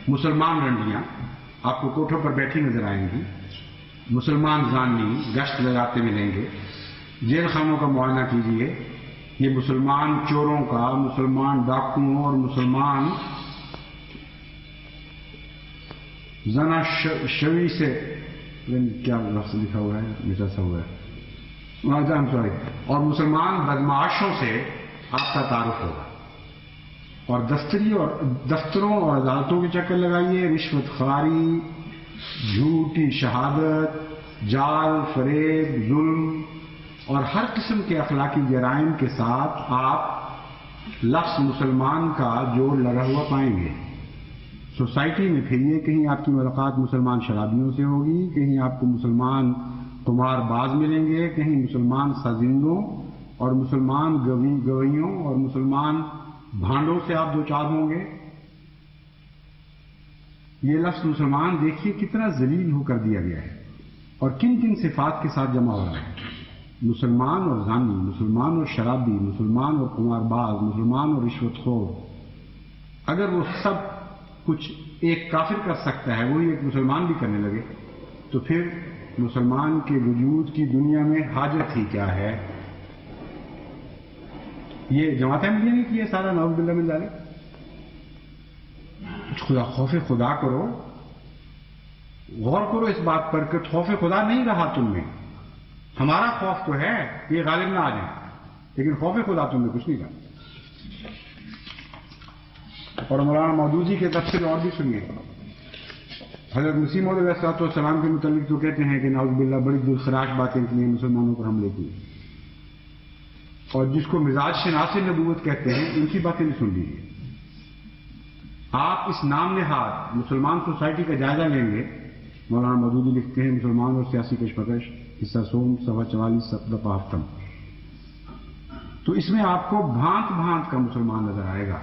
مسلمان رنڈیاں آپ کو کوٹھوں پر بیٹھی نظر آئیں گی، مسلمان زانی گشت لگاتے ملیں گے، جیل خانوں کا معائنہ کیجیے، یہ مسلمان چوروں کا، مسلمان ڈاکوؤں اور مسلمان زنا شوی سے کیا لفظ لکھا ہوا ہے میٹا سا ہوا ہے اور مسلمان بدمعاشوں سے آپ کا تعارف ہوگا، اور دفتروں اور عدالتوں کے چکر لگائیے، رشوت خواری، جھوٹی شہادت، جال، فریب، ظلم اور ہر قسم کے اخلاقی جرائم کے ساتھ آپ لفظ مسلمان کا جوڑ لگا ہوا پائیں گے۔ سوسائٹی میں پھریے، کہیں آپ کی ملاقات مسلمان شرابیوں سے ہوگی، کہیں آپ کو مسلمان قمار باز ملیں گے، کہیں مسلمان سازندوں اور مسلمان گویوں اور مسلمان بھانڈوں سے آپ دوچار ہوں گے۔ یہ لفظ مسلمان دیکھیے کتنا ذلیل ہو کر دیا گیا ہے اور کن کن صفات کے ساتھ جمع ہو رہا ہے۔ مسلمان اور زانی، مسلمان اور شرابی، مسلمان اور قمار باز، مسلمان اور رشوت خور، اگر وہ سب کچھ ایک کافر کر سکتا ہے وہی ایک مسلمان بھی کرنے لگے تو پھر مسلمان کے وجود کی دنیا میں حاجت ہی کیا ہے۔ یہ جماعت احمدیہ نے کیا سارا، نعوذ باللہ من ذالک۔ خدا خوف خدا کرو، غور کرو اس بات پر کہ خوف خدا نہیں رہا تم میں۔ ہمارا خوف تو ہے یہ غالب نہ آ جائیں، لیکن خوف خدا تم میں کچھ نہیں رہا۔ اور مولانا مودودی کے تفسیر اور بھی سنیے، حضرت مسیح موعود علیہ السلام کے متعلق تو کہتے ہیں کہ نعوذ باللہ بڑی دلخراش باتیں کی ہیں، مسلمانوں پر حملے کی، اور جس کو مزاج شناس نبوت کہتے ہیں ان کی باتیں بھی سن لیجیے۔ آپ اس نام نہاد مسلمان سوسائٹی کا جائزہ لیں گے، مولانا مودودی لکھتے ہیں مسلمان اور سیاسی کشمکش، حصہ سوم، صفحہ 44 دفعہ ہفتم، تو اس میں آپ کو بھانت بھانت کا مسلمان نظر آئے گا.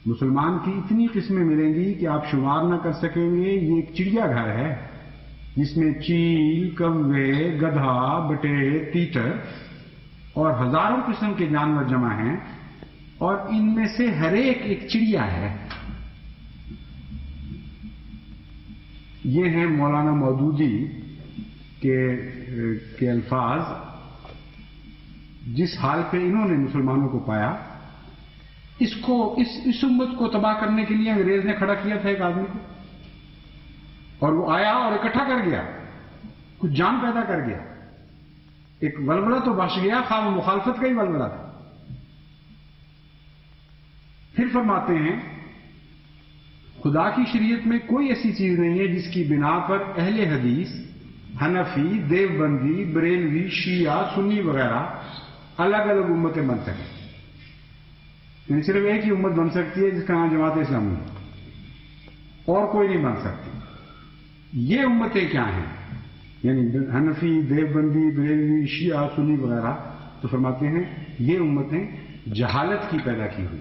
مسلمان کی اتنی قسمیں ملیں گی کہ آپ شمار نہ کر سکیں گے. یہ ایک چڑیا گھر ہے جس میں چیل، کوے، گدھا، بٹیر، تیتر اور ہزاروں قسم کے جانور جمع ہیں، اور ان میں سے ہر ایک چڑیا ہے. یہ ہیں مولانا مودودی کے الفاظ. جس حال پہ انہوں نے مسلمانوں کو پایا، اس امت کو تباہ کرنے کے لیے انگریز نے کھڑا کیا تھا ایک آدمی کو، اور وہ آیا اور اکٹھا کر گیا، کچھ جان پیدا کر گیا. ایک ولولہ تو بخش گیا، خواہ وہ مخالفت کا ہی ولولہ تھا. پھر فرماتے ہیں خدا کی شریعت میں کوئی ایسی چیز نہیں ہے جس کی بنا پر اہل حدیث، حنفی، دیوبندی، بریلوی، شیعہ، سنی وغیرہ الگ الگ امتیں بن سکیں. یعنی صرف ایک ہی امت بن سکتی ہے جس کا نام جماعت اسلامی ہے، اور کوئی نہیں بن سکتی. یہ امتیں کیا ہیں؟ یعنی حنفی، دیوبندی، بریلوی، شیعہ، سنی وغیرہ. تو فرماتے ہیں یہ امتیں جہالت کی پیدا کی ہوئی.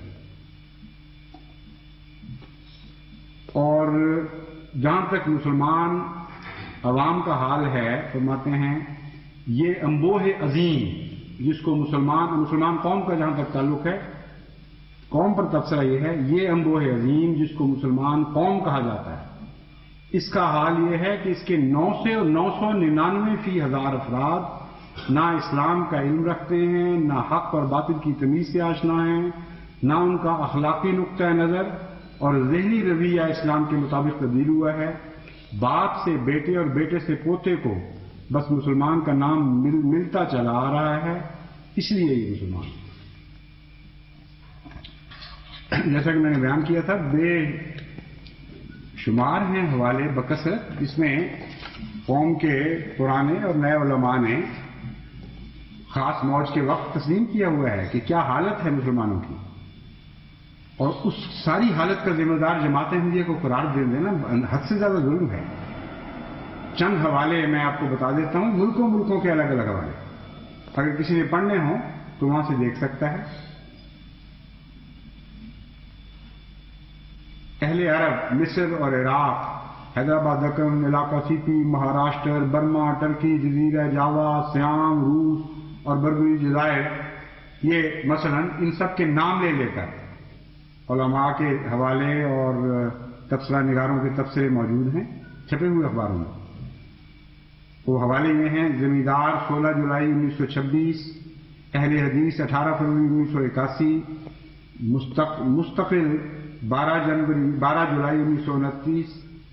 اور جہاں تک مسلمان عوام کا حال ہے، فرماتے ہیں یہ انبوہ عظیم جس کو مسلمان قوم کا جہاں تک تعلق ہے، قوم پر تبصرہ یہ ہے، یہ انبوہ عظیم جس کو مسلمان قوم کہا جاتا ہے، اس کا حال یہ ہے کہ اس کے 999,000 افراد نہ اسلام کا علم رکھتے ہیں، نہ حق اور باطل کی تمیز سے آشنا ہیں، نہ ان کا اخلاقی نقطہ نظر اور ذہنی رویہ اسلام کے مطابق تبدیل ہوا ہے. باپ سے بیٹے اور بیٹے سے پوتے کو بس مسلمان کا نام ملتا چلا آ رہا ہے، اس لیے یہ مسلمان. جیسا کہ میں نے بیان کیا تھا، بے شمار ہیں حوالے بکثرت، اس میں قوم کے پرانے اور نئے علماء نے خاص موج کے وقت تسلیم کیا ہوا ہے کہ کیا حالت ہے مسلمانوں کی، اور اس ساری حالت کا ذمہ دار جماعت احمدیہ کو قرار دے دینا حد سے زیادہ ظلم ہے. چند حوالے میں آپ کو بتا دیتا ہوں، ملکوں کے الگ الگ حوالے، اگر کسی نے پڑھنے ہوں تو وہاں سے دیکھ سکتا ہے. اہل عرب، مصر اور عراق، حیدرآباد، دکن علاقہ، سیپی، مہاراشٹر، برما، ٹرکی، جزیرہ جاوا، سیام، روس اور بربری جزائر، یہ مثلا ان سب کے نام لے کر علماء کے حوالے اور تبصرہ نگاروں کے تبصرے موجود ہیں چھپے ہوئے اخباروں میں. وہ حوالے یہ ہیں: زمیندار 16 جولائی 1926، اہل حدیث 18 فروری 1981، مستقل 12 جولائی 1929،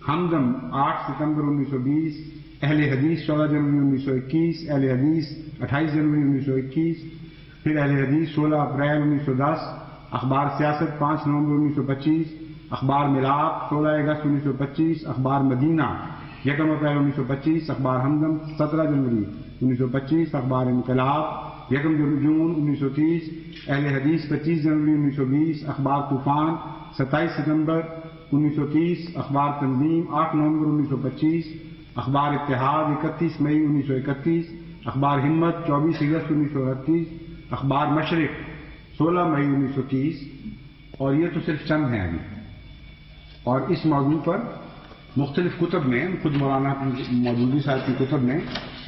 ہمدم 8 ستمبر 1920، اہل حدیث 14 جنوری 1921، اہل حدیث 28 جنوری 1921، پھر اہل حدیث 16 اپریل 1910، اخبار سیاست 5 نومبر 1925، اخبار ملاپ 16 اگست 1925، اخبار مدینہ 1 اپریل 1925، اخبار ہمدم 17 جنوری 1925، اخبار انقلاب 1 جون 1930، اہل حدیث 25 جنوری 1920، اخبار طوفان 27 ستمبر 1930، اخبار تنظیم 8 نومبر 1925، اخبار اتحاد 31 مئی 1931، اخبار ہمت 24 اگست 1938، اخبار مشرق 16 مئی 1930. اور یہ تو صرف چند ہیں ابھی. اور اس موضوع پر مختلف کتب میں، خود مولانا مودودی صاحب کی کتب میں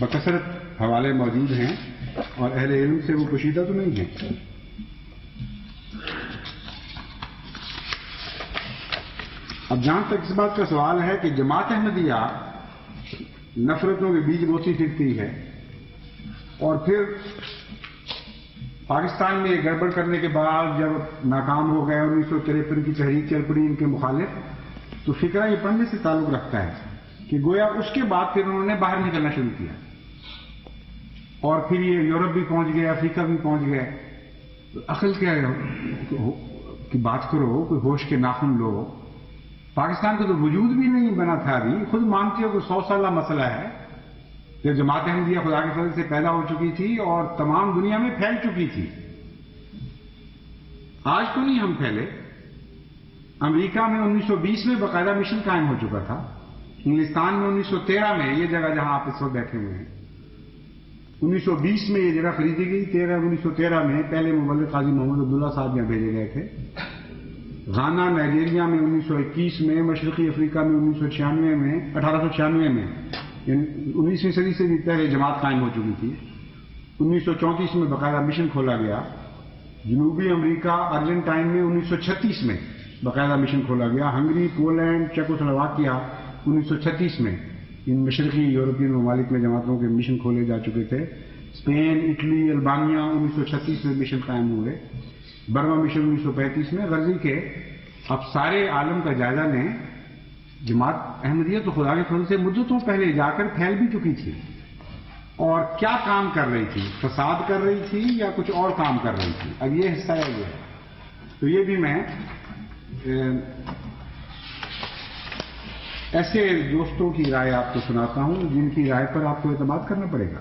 بکثرت حوالے موجود ہیں، اور اہل علم سے وہ پوشیدہ تو نہیں ہیں. اب جہاں تک اس بات کا سوال ہے کہ جماعت احمدیہ نفرتوں کے بیج بوتی پھرتی ہے، اور پھر پاکستان میں یہ گڑبڑ کرنے کے بعد جب ناکام ہو گئے 1953 کی تحریک چل پڑی ان کے مخالف، تو فکرہ یہ پڑھنے سے تعلق رکھتا ہے کہ گویا اس کے بعد پھر انہوں نے باہر نکلنا شروع کیا، اور پھر یہ یورپ بھی پہنچ گئے، افریقہ بھی پہنچ گئے. تو عقل کیا کی بات کرو، کوئی ہوش کے ناخن لو. پاکستان کا تو وجود بھی نہیں بنا تھا ابھی، خود مانتے ہو کہ 100 سالہ مسئلہ ہے، جب جماعت احمدیہ خدا کے فضل سے پیدا ہو چکی تھی اور تمام دنیا میں پھیل چکی تھی. آج تو نہیں ہم پھیلے. امریکہ میں 1920 میں باقاعدہ مشن قائم ہو چکا تھا، انگلستان میں 1913 میں، یہ جگہ جہاں آپ اس وقت بیٹھے ہوئے ہیں. 1920 میں یہ جگہ خریدی گئی. 1913 میں پہلے مبلغ قاضی محمد عبداللہ صاحب یہاں بھیجے گئے تھے. غانا نائجیریا میں 1921 میں, مشرقی افریقہ میں 1896 میں 19ویں صدی سے بھی پہلے جماعت قائم ہو چکی تھی. 1934 میں باقاعدہ مشن کھولا گیا. جنوبی امریکہ ارجنٹائن میں 1936 میں باقاعدہ مشن کھولا گیا. ہنگری, پولینڈ, چیکوسلوواکیہ 1936 میں ان مشرقی یورپین ممالک میں جماعتوں کے مشن کھولے جا چکے تھے. اسپین, اٹلی, البانیہ 1936 میں مشن قائم ہوئے. برما مشن 1935 میں. غرضی کے اب سارے عالم کا جائزہ لیں. جماعت احمدیہ تو خدا کے فضل سے مدتوں پہلے جا کر پھیل بھی چکی تھی. اور کیا کام کر رہی تھی؟ فساد کر رہی تھی یا کچھ اور کام کر رہی تھی؟ اب یہ حصہ ہے یہ ہے. تو یہ بھی میں ایسے دوستوں کی رائے آپ کو سناتا ہوں جن کی رائے پر آپ کو اعتماد کرنا پڑے گا.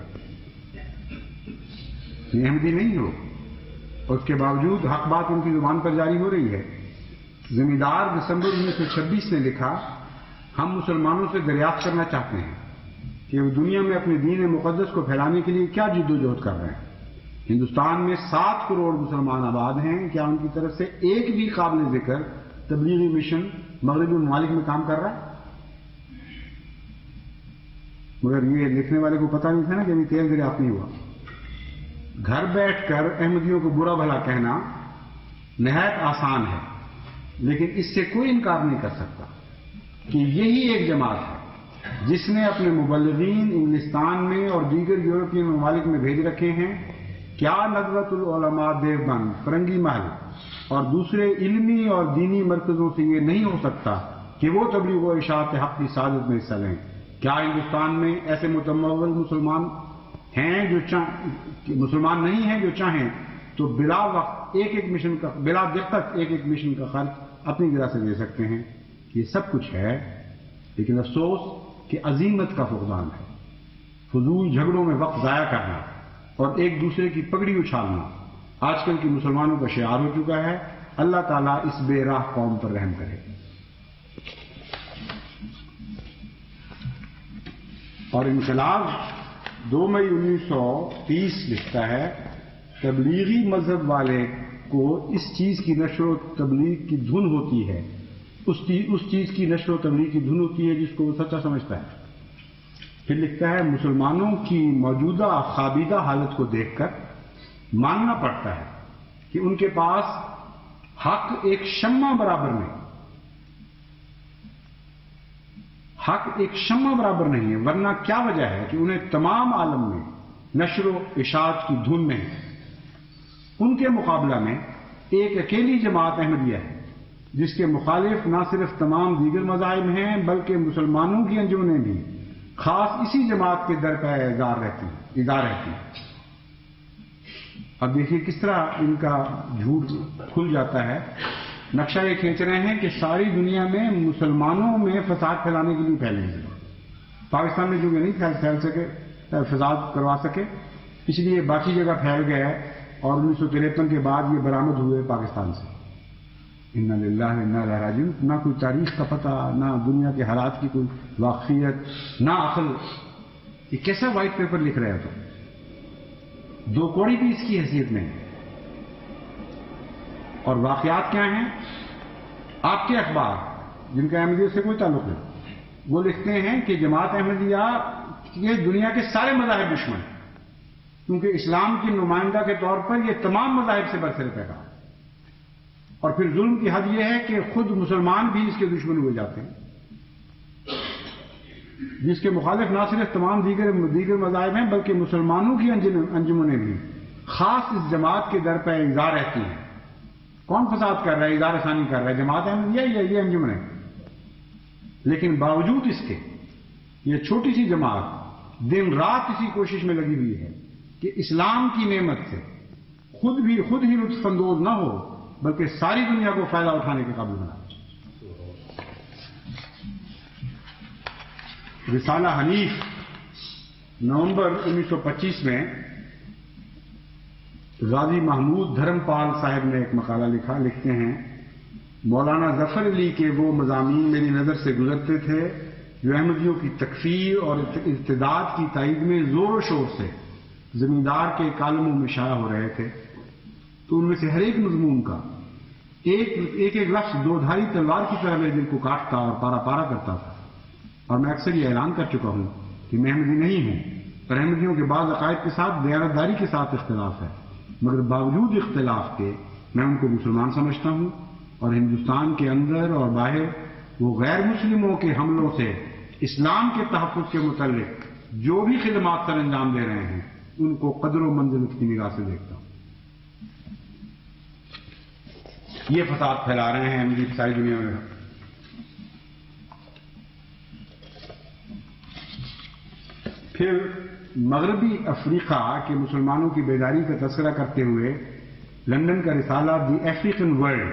یہ احمدی نہیں ہو اور اس کے باوجود حق بات ان کی زبان پر جاری ہو رہی ہے. زمیندار دسمبر 1926 نے لکھا, ہم مسلمانوں سے دریافت کرنا چاہتے ہیں کہ وہ دنیا میں اپنے دین مقدس کو پھیلانے کے لیے کیا جد و جہد کر رہے ہیں. ہندوستان میں 7 کروڑ مسلمان آباد ہیں. کیا ان کی طرف سے ایک بھی قابل ذکر تبلیغی مشن مغربی ممالک میں کام کر رہا ہے؟ مگر یہ لکھنے والے کو پتہ نہیں تھا نا کہ ابھی تیل دریافت نہیں ہوا. گھر بیٹھ کر احمدیوں کو برا بھلا کہنا نہایت آسان ہے, لیکن اس سے کوئی انکار نہیں کر سکتا کہ یہی ایک جماعت ہے جس نے اپنے مبلغین انگلستان میں اور دیگر یورپین ممالک میں بھیج رکھے ہیں. کیا ندوۃ العلماء دیوبند, فرنگی محل اور دوسرے علمی اور دینی مرکزوں سے یہ نہیں ہو سکتا کہ وہ تبلیغ و اشاعت حق کی سعادت میں حصہ لیں؟ کیا ہندوستان میں ایسے متمول مسلمان ہیں جو مسلمان نہیں ہیں جو چاہیں تو بلا وقت بلا دقت ایک مشن کا خرچ اپنی گرہ سے دے سکتے ہیں؟ یہ سب کچھ ہے, لیکن افسوس کہ عزیمت کا فقدان ہے. فضول جھگڑوں میں وقت ضائع کرنا اور ایک دوسرے کی پگڑی اچھالنا آج کل کے مسلمانوں کا شعار ہو چکا ہے. اللہ تعالیٰ اس بے راہ قوم پر رحم کرے. اور انقلاب 2 مئی 1930 لکھتا ہے, تبلیغی مذہب والے کو اس چیز کی نشر و تبلیغ کی دھن ہوتی ہے, اس چیز کی نشر و تبلیغ کی دھن ہوتی ہے جس کو وہ سچا سمجھتا ہے. پھر لکھتا ہے, مسلمانوں کی موجودہ خوابیدہ حالت کو دیکھ کر ماننا پڑتا ہے کہ ان کے پاس حق ایک شمع برابر نہیں, ہے, ورنہ کیا وجہ ہے کہ انہیں تمام عالم میں نشر و اشاعت کی دھن میں ہے. ان کے مقابلہ میں ایک اکیلی جماعت احمدیہ ہے جس کے مخالف نہ صرف تمام دیگر مذاہب ہیں بلکہ مسلمانوں کی انجمنیں بھی خاص اسی جماعت کے در پہ ایزار رہتی ہیں. اب دیکھیے کس طرح ان کا جھوٹ کھل جاتا ہے. نقشہ یہ کھینچ رہے ہیں کہ ساری دنیا میں مسلمانوں میں فساد پھیلانے کے لیے پھیلیں گے. پاکستان میں جو کہ نہیں پھیل سکے, فساد کروا سکے, اس لیے باقی جگہ پھیل گیا اور 1953 کے بعد یہ برآمد ہوئے پاکستان سے. انا للہ و انا الیہ راجعون. نہ کوئی تاریخ کا پتہ, نہ دنیا کے حالات کی کوئی واقفیت, نہ عقل. یہ کیسا وائٹ پیپر لکھ رہے ہو؟ 2 کوڑی بھی اس کی حیثیت نہیں. اور واقعات کیا ہیں؟ آپ کے اخبار جن کا احمدیہ سے کوئی تعلق نہیں, وہ لکھتے ہیں کہ جماعت احمدیہ یہ دنیا کے سارے مذاہب دشمن, کیونکہ اسلام کی نمائندہ کے طور پر یہ تمام مذاہب سے برسر پیغام. اور پھر ظلم کی حد یہ ہے کہ خود مسلمان بھی اس کے دشمن ہوئے جاتے ہیں, جس کے مخالف نہ صرف تمام دیگر مذاہب ہیں بلکہ مسلمانوں کی انجمنیں بھی خاص اس جماعت کے در پہ ایزار رہتی ہیں. کون فساد کر رہا ہے, اظہار ثانی کر رہا ہے؟ جماعت احمدیہ یا یہ انجمن ہے. لیکن باوجود اس کے یہ چھوٹی سی جماعت دن رات اسی کوشش میں لگی ہوئی ہے کہ اسلام کی نعمت سے خود ہی لطف اندوز نہ ہو بلکہ ساری دنیا کو فائدہ اٹھانے کے قابل بنا. رسالہ حنیف نومبر 1925 میں غازی محمود دھرم پال صاحب نے ایک مقالہ لکھا. لکھتے ہیں, مولانا ظفر علی کے وہ مضامین میری نظر سے گزرتے تھے جو احمدیوں کی تکفیر اور ارتداد کی تائید میں زور و شور سے زمیندار کے کالموں میں شائع ہو رہے تھے، تو ان میں سے ہر ایک مضمون کا ایک لفظ دو دھاری تلوار کی طرح میرے دل کو کاٹتا اور پارا پارا کرتا تھا. اور میں اکثر یہ اعلان کر چکا ہوں کہ میں احمدی نہیں ہوں، اور احمدیوں کے بعض عقائد کے ساتھ دیانتداری کے ساتھ اختلاف ہے، مگر باوجود اختلاف کے میں ان کو مسلمان سمجھتا ہوں، اور ہندوستان کے اندر اور باہر وہ غیر مسلموں کے حملوں سے اسلام کے تحفظ کے متعلق جو بھی خدمات سر انجام دے رہے ہیں ان کو قدر و منزلت کی نگاہ سے دیکھتا ہوں. یہ فساد پھیلا رہے ہیں احمدی ساری دنیا میں. پھر مغربی افریقہ کے مسلمانوں کی بیداری کا تذکرہ کرتے ہوئے لندن کا رسالہ دی افریقن ورلڈ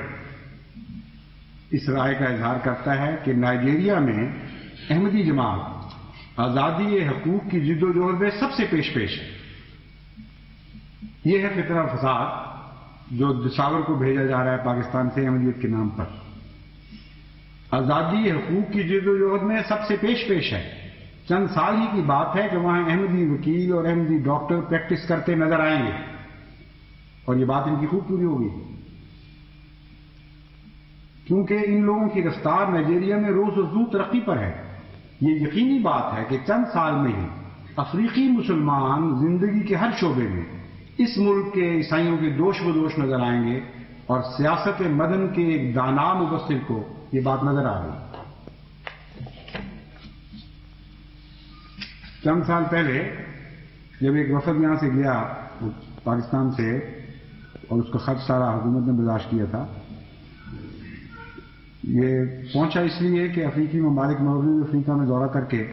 اس رائے کا اظہار کرتا ہے کہ نائجیریا میں احمدی جماعت آزادی حقوق کی جد و جہد میں سب سے پیش ہے. یہ ہے فتنہ فساد جو دساور کو بھیجا جا رہا ہے پاکستان سے احمدیت کے نام پر. آزادی حقوق کی جد و جہد میں سب سے پیش ہے. چند سال ہی کی بات ہے کہ وہاں احمدی وکیل اور احمدی ڈاکٹر پریکٹس کرتے نظر آئیں گے، اور یہ بات ان کی خوب پوری ہوگی، کیونکہ ان لوگوں کی رفتار نائجیریا میں روز روز ترقی پر ہے. یہ یقینی بات ہے کہ چند سال میں ہی افریقی مسلمان زندگی کے ہر شعبے میں اس ملک کے عیسائیوں کے دوش بدوش نظر آئیں گے، اور سیاست مدن کے ایک دانا مبصر کو یہ بات نظر آ رہی. چند سال پہلے جب ایک وفد یہاں سے گیا پاکستان سے، اور اس کا خرچ سارا حکومت نے برداشت کیا تھا، یہ پہنچا اس لیے کہ افریقی ممالک مغربی افریقہ میں دورہ کر کے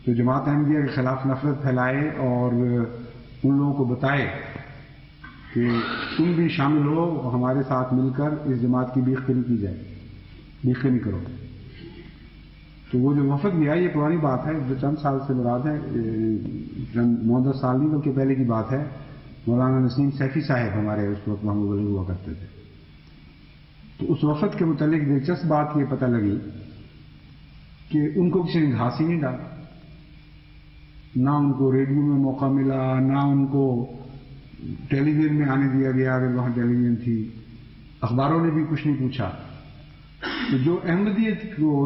تو جماعت احمدیہ کے خلاف نفرت پھیلائے اور ان لوگوں کو بتائے کہ تم بھی شامل ہو، ہمارے ساتھ مل کر اس جماعت کی بیخ کنی کی جائے، بیخ کنی کرو. تو وہ جو وفد گیا، یہ پرانی بات ہے، جو چند سال سے مراد ہے، 9-10 سال نہیں بلکہ پہلے کی بات ہے. مولانا نسیم سیفی صاحب ہمارے اس وقت وہاں مبلغ ہوا کرتے تھے. تو اس وفد کے متعلق دلچسپ بات یہ پتہ لگی کہ ان کو کسی نے گھاس ہی نہیں ڈالا، نہ ان کو ریڈیو میں موقع ملا، نہ ان کو ٹیلی ویژن میں آنے دیا گیا اگر وہاں ٹیلی ویژن تھی، اخباروں نے بھی کچھ نہیں پوچھا. تو جو احمدیت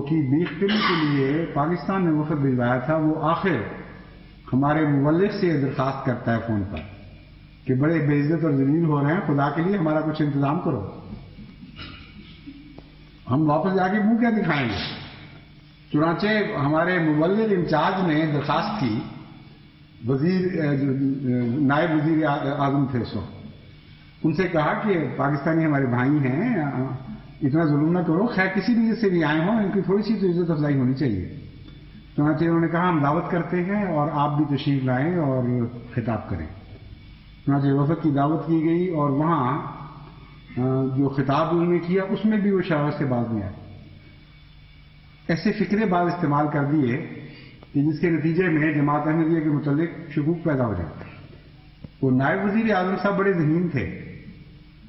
کی بیخ کنی کے لیے پاکستان نے وفد بھجوایا تھا، وہ آخر ہمارے مبلغ سے درخواست کرتا ہے فون پر کہ بڑے بے عزت اور ذلیل ہو رہے ہیں، خدا کے لیے ہمارا کچھ انتظام کرو. ہم واپس جا کے منہ کیا دکھائیں گے؟ چنانچہ ہمارے مبلغ انچارج نے درخواست کی، نائب وزیر اعظم تھے سو، ان سے کہا کہ پاکستانی ہمارے بھائی ہیں، اتنا ظلم نہ کرو، خیر کسی بھی سے بھی آئے ہوں ان کی تھوڑی سی تو عزت افزائی ہونی چاہیے. چنانچہ انہوں نے کہا ہم دعوت کرتے ہیں اور آپ بھی تشریف لائیں اور خطاب کریں. چنانچہ وفد کی دعوت کی گئی، اور وہاں جو خطاب انہوں نے کیا اس میں بھی وہ شرارت سے باز نہیں آئے. ایسے فکرے بعض استعمال کر دیے کہ جس کے نتیجے میں جماعت احمدیہ کے متعلق شکوک پیدا ہو جاتا. وہ نائب وزیر اعظم صاحب بڑے ذہین تھے،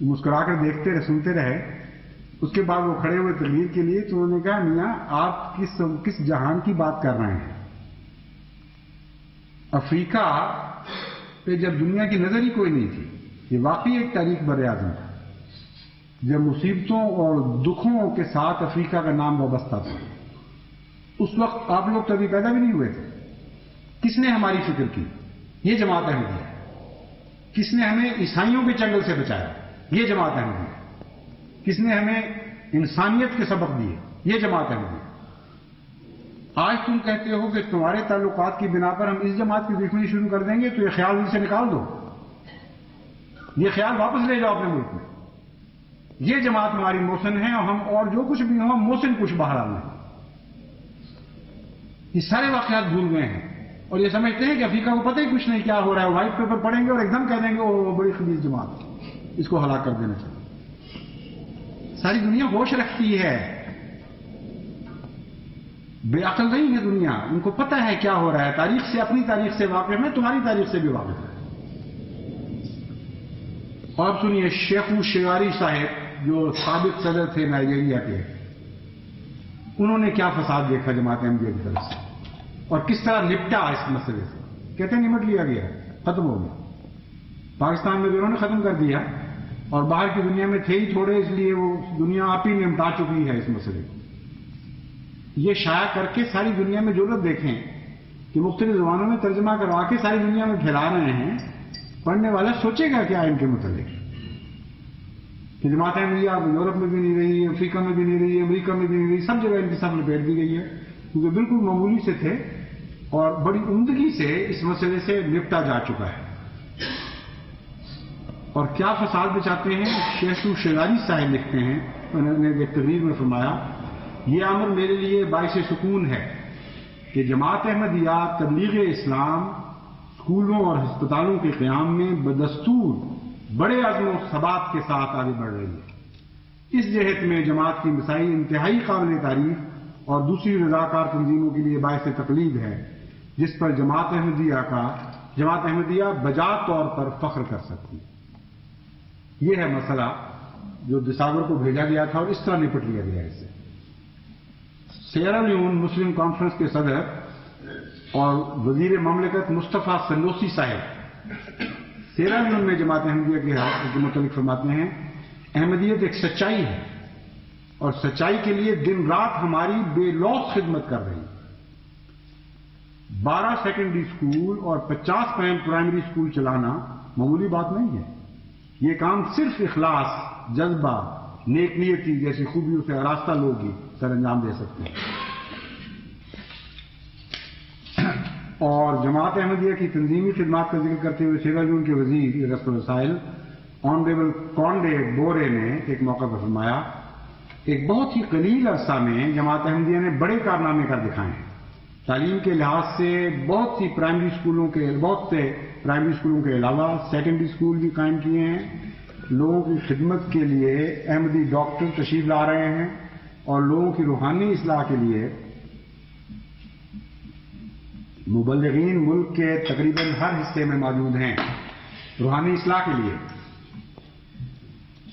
مسکرا کر دیکھتے رہے، سنتے رہے. اس کے بعد وہ کھڑے ہوئے تقریر کے لیے، تو انہوں نے کہا میاں آپ کس جہان کی بات کر رہے ہیں؟ افریقہ پہ جب دنیا کی نظر ہی کوئی نہیں تھی، یہ واقعی ایک تاریخ بر اعظم تھا جب مصیبتوں اور دکھوں کے ساتھ افریقہ کا نام وابستہ تھا. اس وقت آپ لوگ تو ابھی پیدا بھی نہیں ہوئے تھے. کس نے ہماری فکر کی؟ یہ جماعت احمدیہ. کس نے ہمیں عیسائیوں کے چنگل سے بچایا؟ یہ جماعت احمدیہ. کس نے ہمیں انسانیت کے سبق دیے؟ یہ جماعت احمدیہ. آج تم کہتے ہو کہ تمہارے تعلقات کی بنا پر ہم اس جماعت کی دشمنی شروع کر دیں گے، تو یہ خیال ان سے نکال دو، یہ خیال واپس لے جاؤ اپنے ملک میں. یہ جماعت ہماری محسن ہے، اور ہم اور جو کچھ بھی ہوں ہم محسن کچھ بہرحال نہیں. یہ سارے واقعات بھول گئے ہیں اور یہ سمجھتے ہیں کہ افریقہ کو پتہ ہی کچھ نہیں کیا ہو رہا ہے. وائٹ پیپر پڑھیں گے اور ایک دم کہہ دیں گے وہ بڑی خبیث جماعت، اس کو ہلاک کر دینا چاہیے. ساری دنیا ہوش رکھتی ہے، بے عقل نہیں ہے دنیا. ان کو پتہ ہے کیا ہو رہا ہے. تاریخ سے، اپنی تاریخ سے واقف ہے، تمہاری تاریخ سے بھی واقف ہے. اور اب سنیے شیخو شیواری صاحب جو سابق صدر تھے نائجیریا کے، انہوں نے کیا فساد دیکھا جماعت احمدیہ کی طرف سے اور کس طرح نپٹا اس مسئلے سے. کہتے ہیں نمٹ لیا گیا، ختم ہو گیا. پاکستان میں بھی انہوں نے ختم کر دیا اور باہر کی دنیا میں تھے ہی تھوڑے، اس لیے وہ دنیا آپ ہی نمٹا چکی ہے اس مسئلے کو. یہ شائع کر کے ساری دنیا میں جو لوگ دیکھیں کہ مختلف زبانوں میں ترجمہ کروا کے ساری دنیا میں پھیلا رہے ہیں، پڑھنے والا سوچے گا کیا ان کے متعلق کہ جماعت احمدیہ یورپ میں بھی نہیں رہی، افریقہ میں بھی نہیں رہی، امریکہ میں بھی نہیں رہی، سب جگہ ان کی سب لپیٹ دی گئی ہے، کیونکہ بالکل معمولی سے تھے اور بڑی عمدگی سے اس مسئلے سے نپٹا جا چکا ہے. اور کیا فساد بچاتے ہیں؟ شیخ شیلانی صاحب لکھتے ہیں، انہوں نے ایک تقریر میں فرمایا، یہ امر میرے لیے باعث سکون ہے کہ جماعت احمدیہ تبلیغ اسلام اسکولوں اور ہسپتالوں کے قیام میں بدستور بڑے عزم و ثبات کے ساتھ آگے بڑھ رہی ہے. اس جہت میں جماعت کی مسائل انتہائی قابل تعریف اور دوسری رضاکار تنظیموں کے لیے باعث تقلید ہے، جس پر جماعت احمدیہ بجا طور پر فخر کر سکتی. یہ ہے مسئلہ جو دساور کو بھیجا گیا تھا اور اس طرح نپٹ لیا گیا اس سے. سیرا لیون مسلم کانفرنس کے صدر اور وزیر مملکت مصطفیٰ سنوسی صاحب سیرا لیون میں جماعت احمدیہ کے متعلق فرماتے ہیں، احمدیت ایک سچائی ہے اور سچائی کے لیے دن رات ہماری بے لوث خدمت کر رہی ہے. 12 سیکنڈری اسکول اور 50 پرائمری اسکول چلانا معمولی بات نہیں ہے. یہ کام صرف اخلاص، جذبہ، نیک نیتی جیسی خوبیوں سے آراستہ لوگ ہی سر انجام دے سکتے ہیں. اور جماعت احمدیہ کی تنظیمی خدمات کا ذکر کرتے ہوئے سیرا لیون کے وزیر رسم الوسائل آنریبل کونڈے بورے نے ایک موقع پر فرمایا، ایک بہت ہی قلیل عرصہ میں جماعت احمدیہ نے بڑے کارنامے کر دکھائے ہیں. تعلیم کے لحاظ سے بہت سے پرائمری اسکولوں کے علاوہ سیکنڈری اسکول بھی قائم کیے ہیں. لوگوں کی خدمت کے لیے احمدی ڈاکٹر تشریف لا رہے ہیں اور لوگوں کی روحانی اصلاح کے لیے مبلغین ملک کے تقریباً ہر حصے میں موجود ہیں روحانی اصلاح کے لیے.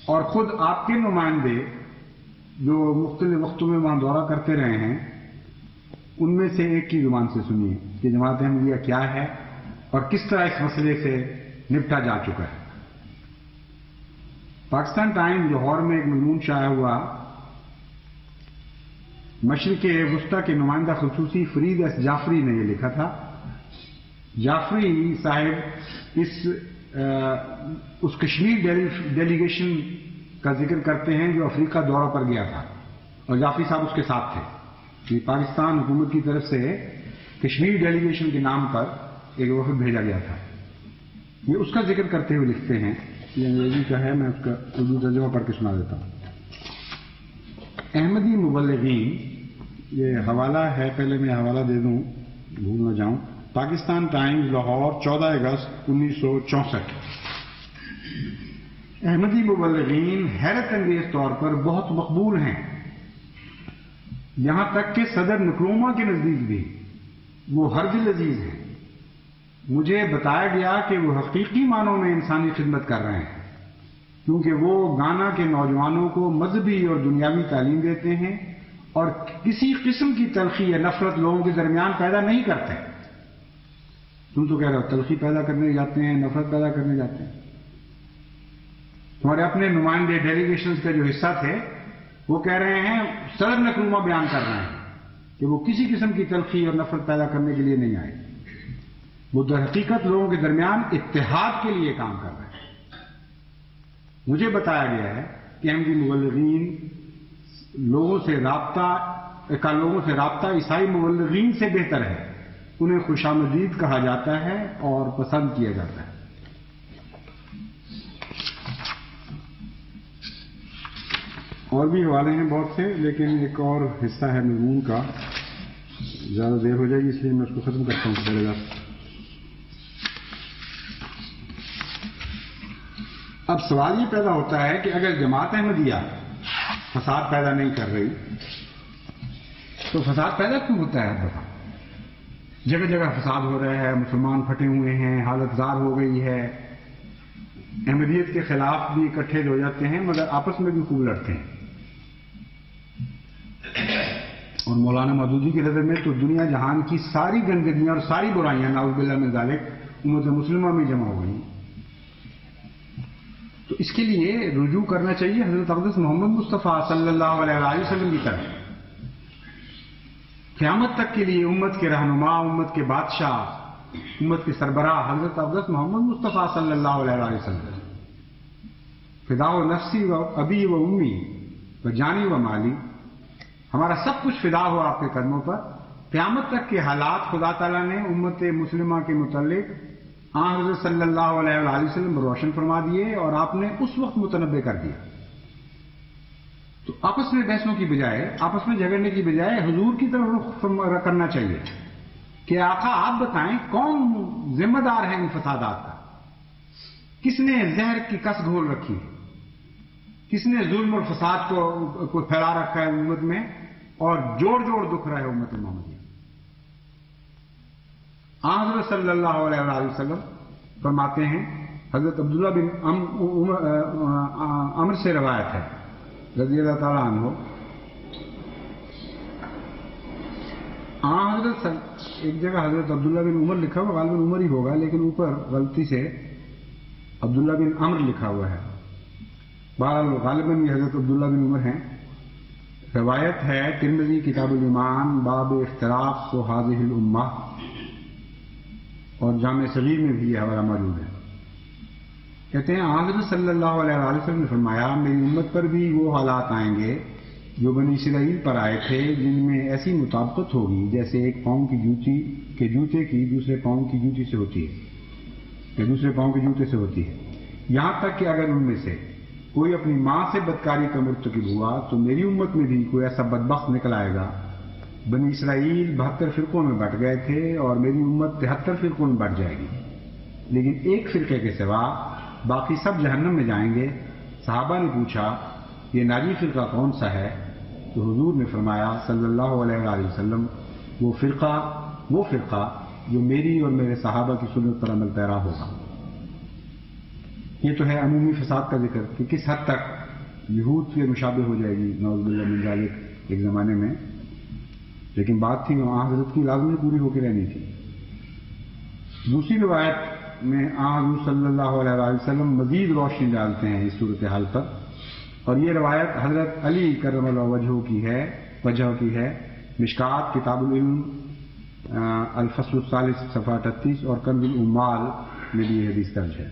اور خود آپ کے نمائندے جو مختلف وقتوں میں وہاں دورہ کرتے رہے ہیں، ان میں سے ایک کی زبان سے سنیے کہ جماعت احمدیہ کیا ہے اور کس طرح اس مسئلے سے نپٹا جا چکا ہے. پاکستان ٹائمز لاہور میں ایک مضمون شائع ہوا. مشرق وسطی کے نمائندہ خصوصی فرید ایس جعفری نے یہ لکھا تھا. جعفری صاحب اس کشمیر ڈیلیگیشن کا ذکر کرتے ہیں جو افریقہ دورہ پر گیا تھا اور جعفری صاحب اس کے ساتھ تھے. کہ پاکستان حکومت کی طرف سے کشمیر ڈیلیگیشن کے نام پر ایک وفد بھیجا گیا تھا. یہ اس کا ذکر کرتے ہوئے لکھتے ہیں، یہ انگریزی کا ہے، میں اس کا اردو ترجمہ پڑھ کے سنا دیتا ہوں. احمدی مبلغین، یہ حوالہ ہے، پہلے میں حوالہ دے دوں بھول نہ جاؤں. پاکستان ٹائمز لاہور 14 اگست 1964. احمدی مبلغین حیرت انگیز طور پر بہت مقبول ہیں، یہاں تک کہ صدر نکروما کے نزدیک بھی وہ ہر دل عزیز ہیں. مجھے بتایا گیا کہ وہ حقیقی معنوں میں انسانی خدمت کر رہے ہیں، کیونکہ وہ گانا کے نوجوانوں کو مذہبی اور دنیاوی تعلیم دیتے ہیں اور کسی قسم کی تلخی یا نفرت لوگوں کے درمیان پیدا نہیں کرتے. تم تو کہہ رہے ہو تلخی پیدا کرنے جاتے ہیں، نفرت پیدا کرنے جاتے ہیں. تمہارے اپنے نمائندے ڈیلیگیشنز کا جو حصہ تھے وہ کہہ رہے ہیں، صدر نکروما بیان کر رہے ہیں کہ وہ کسی قسم کی تلخی اور نفرت پیدا کرنے کے لیے نہیں آئے. وہ در حقیقت لوگوں کے درمیان اتحاد کے لیے کام کر رہے ہیں. مجھے بتایا گیا ہے کہ احمدی مبلغین لوگوں سے رابطہ عیسائی مبلغین سے بہتر ہے. انہیں خوشامدید کہا جاتا ہے اور پسند کیا جاتا ہے. اور بھی حوالے ہیں بہت سے، لیکن ایک اور حصہ ہے مضمون کا، زیادہ دیر ہو جائے گی اس لیے میں اس کو ختم کرتا ہوں. پہلے اب سوال یہ پیدا ہوتا ہے کہ اگر جماعت احمدیہ فساد پیدا نہیں کر رہی تو فساد پیدا کیوں ہوتا ہے؟ ہر دفعہ جگہ جگہ فساد ہو رہا ہے، مسلمان پھٹے ہوئے ہیں، حالت زار ہو گئی ہے، احمدیت کے خلاف بھی اکٹھے ہو جاتے ہیں مگر آپس میں بھی خوب لڑتے ہیں. اور مولانا مودودی کی نظر میں تو دنیا جہان کی ساری گندگیاں اور ساری برائیاں نعوذ باللہ من ذالک امت مسلمہ میں جمع ہو گئی. تو اس کے لیے رجوع کرنا چاہیے حضرت اقدس محمد مصطفیٰ صلی اللہ علیہ وسلم کی طرف. قیامت تک کے لیے امت کے رہنما، امت کے بادشاہ، امت کے سربراہ حضرت اقدس محمد مصطفیٰ صلی اللہ علیہ وسلم. فدا و نفسی و ابی و امی و جانی و مالی، ہمارا سب کچھ فدا ہو آپ کے قدموں پر. قیامت تک کے حالات خدا تعالیٰ نے امت مسلمہ کے متعلق حضرت صلی اللہ علیہ وسلم روشن فرما دیے اور آپ نے اس وقت متنبع کر دیا. تو آپس میں بحثوں کی بجائے، آپس میں جھگڑنے کی بجائے حضور کی طرف رخ کرنا چاہیے کہ آقا آپ بتائیں کون ذمہ دار ہے ان فسادات کا؟ کس نے زہر کی کس گھول رکھی ہے؟ کس نے ظلم اور فساد کو پھیلا رکھا ہے امت میں اور جوڑ جوڑ دکھ رہا ہے امت محمدیہ؟ حضرت صلی اللہ علیہ وسلم فرماتے ہیں، حضرت عبداللہ بن عمر سے روایت ہے رضی اللہ تعالیٰ عنہ، حضرت ایک جگہ حضرت عبداللہ بن عمر لکھا ہوا، غالباً عمر ہی ہوگا لیکن اوپر غلطی سے عبداللہ بن عمر لکھا ہوا ہے. بہرحال غالباً یہ حضرت عبداللہ بن عمر ہیں. روایت ہے ترمذی کتاب الایمان باب اختلاف و حاضح الامہ، اور جامع صغیر میں بھی یہ حوالہ موجود ہے. کہتے ہیں حضرت صلی اللہ علیہ وسلم نے فرمایا میری امت پر بھی وہ حالات آئیں گے جو بنی اسرائیل پر آئے تھے، جن میں ایسی مطابقت ہوگی جیسے ایک پاؤں کی جوتے کی دوسرے پاؤں کی جوتی سے ہوتی ہے یا دوسرے پاؤں کے جوتے سے ہوتی ہے. یہاں تک کہ اگر ان میں سے کوئی اپنی ماں سے بدکاری کا مرتکب ہوا تو میری امت میں بھی کوئی ایسا بدبخت نکل آئے گا. بنی اسرائیل 72 فرقوں میں بٹ گئے تھے اور میری امت 73 فرقوں میں بٹ جائے گی، لیکن ایک فرقے کے سوا باقی سب جہنم میں جائیں گے. صحابہ نے پوچھا یہ ناجی فرقہ کون سا ہے؟ تو حضور نے فرمایا صلی اللہ علیہ وسلم وہ فرقہ جو میری اور میرے صحابہ کی سنت پر عمل پیرا ہوگا. یہ تو ہے عمومی فساد کا ذکر کہ کس حد تک یہود سے مشابہ ہو جائے گی نعوذ باللہ من ذالک ایک زمانے میں، لیکن بات تھی وہاں حضرت کی لازمی پوری ہو کے رہنی تھی. دوسری روایت میں حضور صلی اللہ علیہ وسلم مزید روشنی ڈالتے ہیں اس صورتحال پر، اور یہ روایت حضرت علی کرم اللہ وجہ کی ہے. مشکات کتاب العلم الفصل الثالث صفحہ 38 اور کنز العمال میں بھی یہ حدیث درج ہے.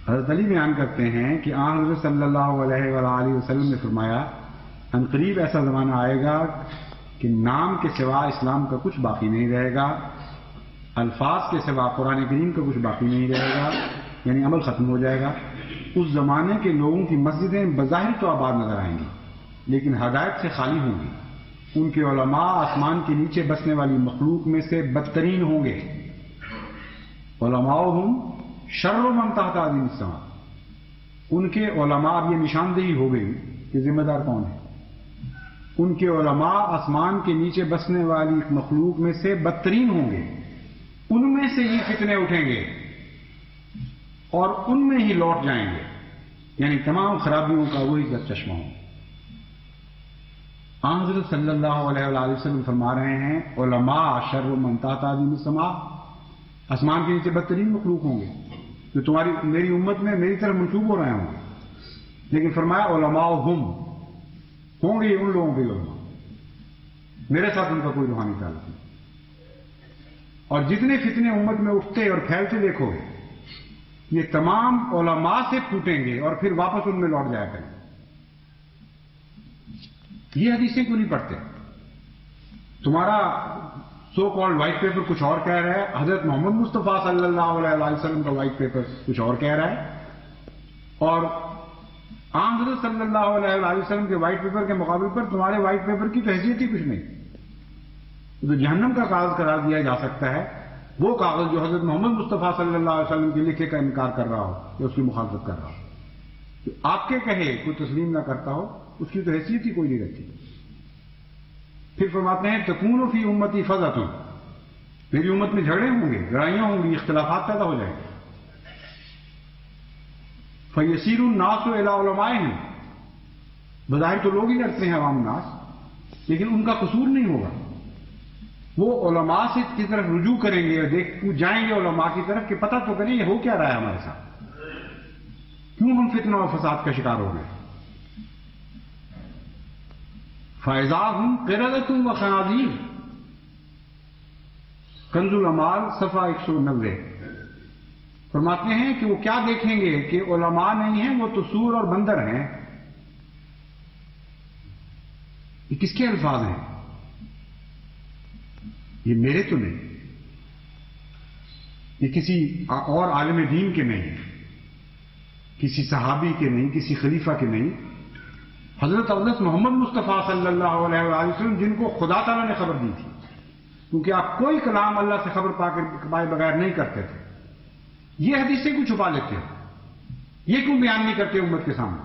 حضرت علی بیان کرتے ہیں کہ حضرت صلی اللہ علیہ وآلہ وسلم نے فرمایا ان قریب ایسا زمانہ آئے گا کہ نام کے سوا اسلام کا کچھ باقی نہیں رہے گا، الفاظ کے سوا قرآن کریم کا کچھ باقی نہیں رہے گا، یعنی عمل ختم ہو جائے گا. اس زمانے کے لوگوں کی مسجدیں بظاہر تو آباد نظر آئیں گی لیکن ہدایت سے خالی ہوں گی. ان کے علماء آسمان کے نیچے بسنے والی مخلوق میں سے بدترین ہوں گے. علماؤہم شر من تحت عظیم السماء، ان کے علماء، اب یہ نشاندہی ہو گئی کہ ذمہ دار کون ہے. ان کے علماء آسمان کے نیچے بسنے والی مخلوق میں سے بدترین ہوں گے. ان میں سے ہی فتنے اٹھیں گے اور ان میں ہی لوٹ جائیں گے، یعنی تمام خرابیوں کا وہی چشمہ ہو. حضرت صلی اللہ علیہ وسلم فرما رہے ہیں علماء شر من تحت عظیم السماء، آسمان کے نیچے بدترین مخلوق ہوں گے جو میری امت میں میری طرف منسوب ہو رہے ہوں گے. لیکن فرمایا علماء ہوں گے ان لوگوں کے علماء، میرے ساتھ ان کا کوئی روحانی تعلق نہیں. اور جتنے فتنے امت میں اٹھتے اور پھیلتے دیکھو گے یہ تمام علماء سے پھوٹیں گے اور پھر واپس ان میں لوٹ جایا کریں. یہ حدیثیں کیوں نہیں پڑھتے؟ تمہارا سو کالڈ وائٹ پیپر کچھ اور کہہ رہا ہے، حضرت محمد مصطفیٰ صلی اللہ علیہ وسلم کا وائٹ پیپر کچھ اور کہہ رہا ہے، اور حضرت صلی اللہ علیہ وسلم کے وائٹ پیپر کے مقابل پر تمہارے وائٹ پیپر کی حیثیت ہی کچھ نہیں. تو جہنم کا کاغذ قرار دیا جا سکتا ہے وہ کاغذ جو حضرت محمد مصطفیٰ صلی اللہ علیہ وسلم کے لکھے کا انکار کر رہا ہو یا اس کی مخالفت کر رہا ہو. تو آپ کے کہے کوئی تسلیم نہ کرتا ہو اس کی تو حیثیت ہی کوئی نہیں رہتی. پھر فرماتے ہیں تکون فی امتی فضۃ، میری امت میں جھگڑے ہوں گے، لڑائیاں ہوں گی، اختلافات پیدا ہو جائیں گے. فیسیر الناس الی علمائہم، بظاہر تو لوگ ہی لڑتے ہیں عوام الناس، لیکن ان کا قصور نہیں ہوگا. وہ علماء سے کی طرف رجوع کریں گے اور جائیں گے علماء کی طرف کہ پتہ تو کریں یہ ہو کیا رہا ہے ہمارے ساتھ. کیوں ہم فتنہ و فساد کا شکار ہو گئے؟ فَإِذَا هُمْ قِرَدَةٌ وَخَنَازِيرٌ، کنز الامال صفحہ 190 فرماتے ہیں کہ وہ کیا دیکھیں گے کہ علماء نہیں ہیں، وہ تو سور اور بندر ہیں۔ یہ کس کے الفاظ ہیں؟ یہ میرے تو نہیں، یہ کسی اور عالم دین کے نہیں، کسی صحابی کے نہیں، کسی خلیفہ کے نہیں، حضرت محمد مصطفیٰ صلی اللہ علیہ وآلہ وسلم، جن کو خدا تعالیٰ نے خبر دی تھی، کیونکہ آپ کوئی کلام اللہ سے خبر پائے بغیر نہیں کرتے تھے۔ یہ حدیث سے کیوں چھپا لیتے ہو؟ یہ کیوں بیان نہیں کرتے امت کے سامنے؟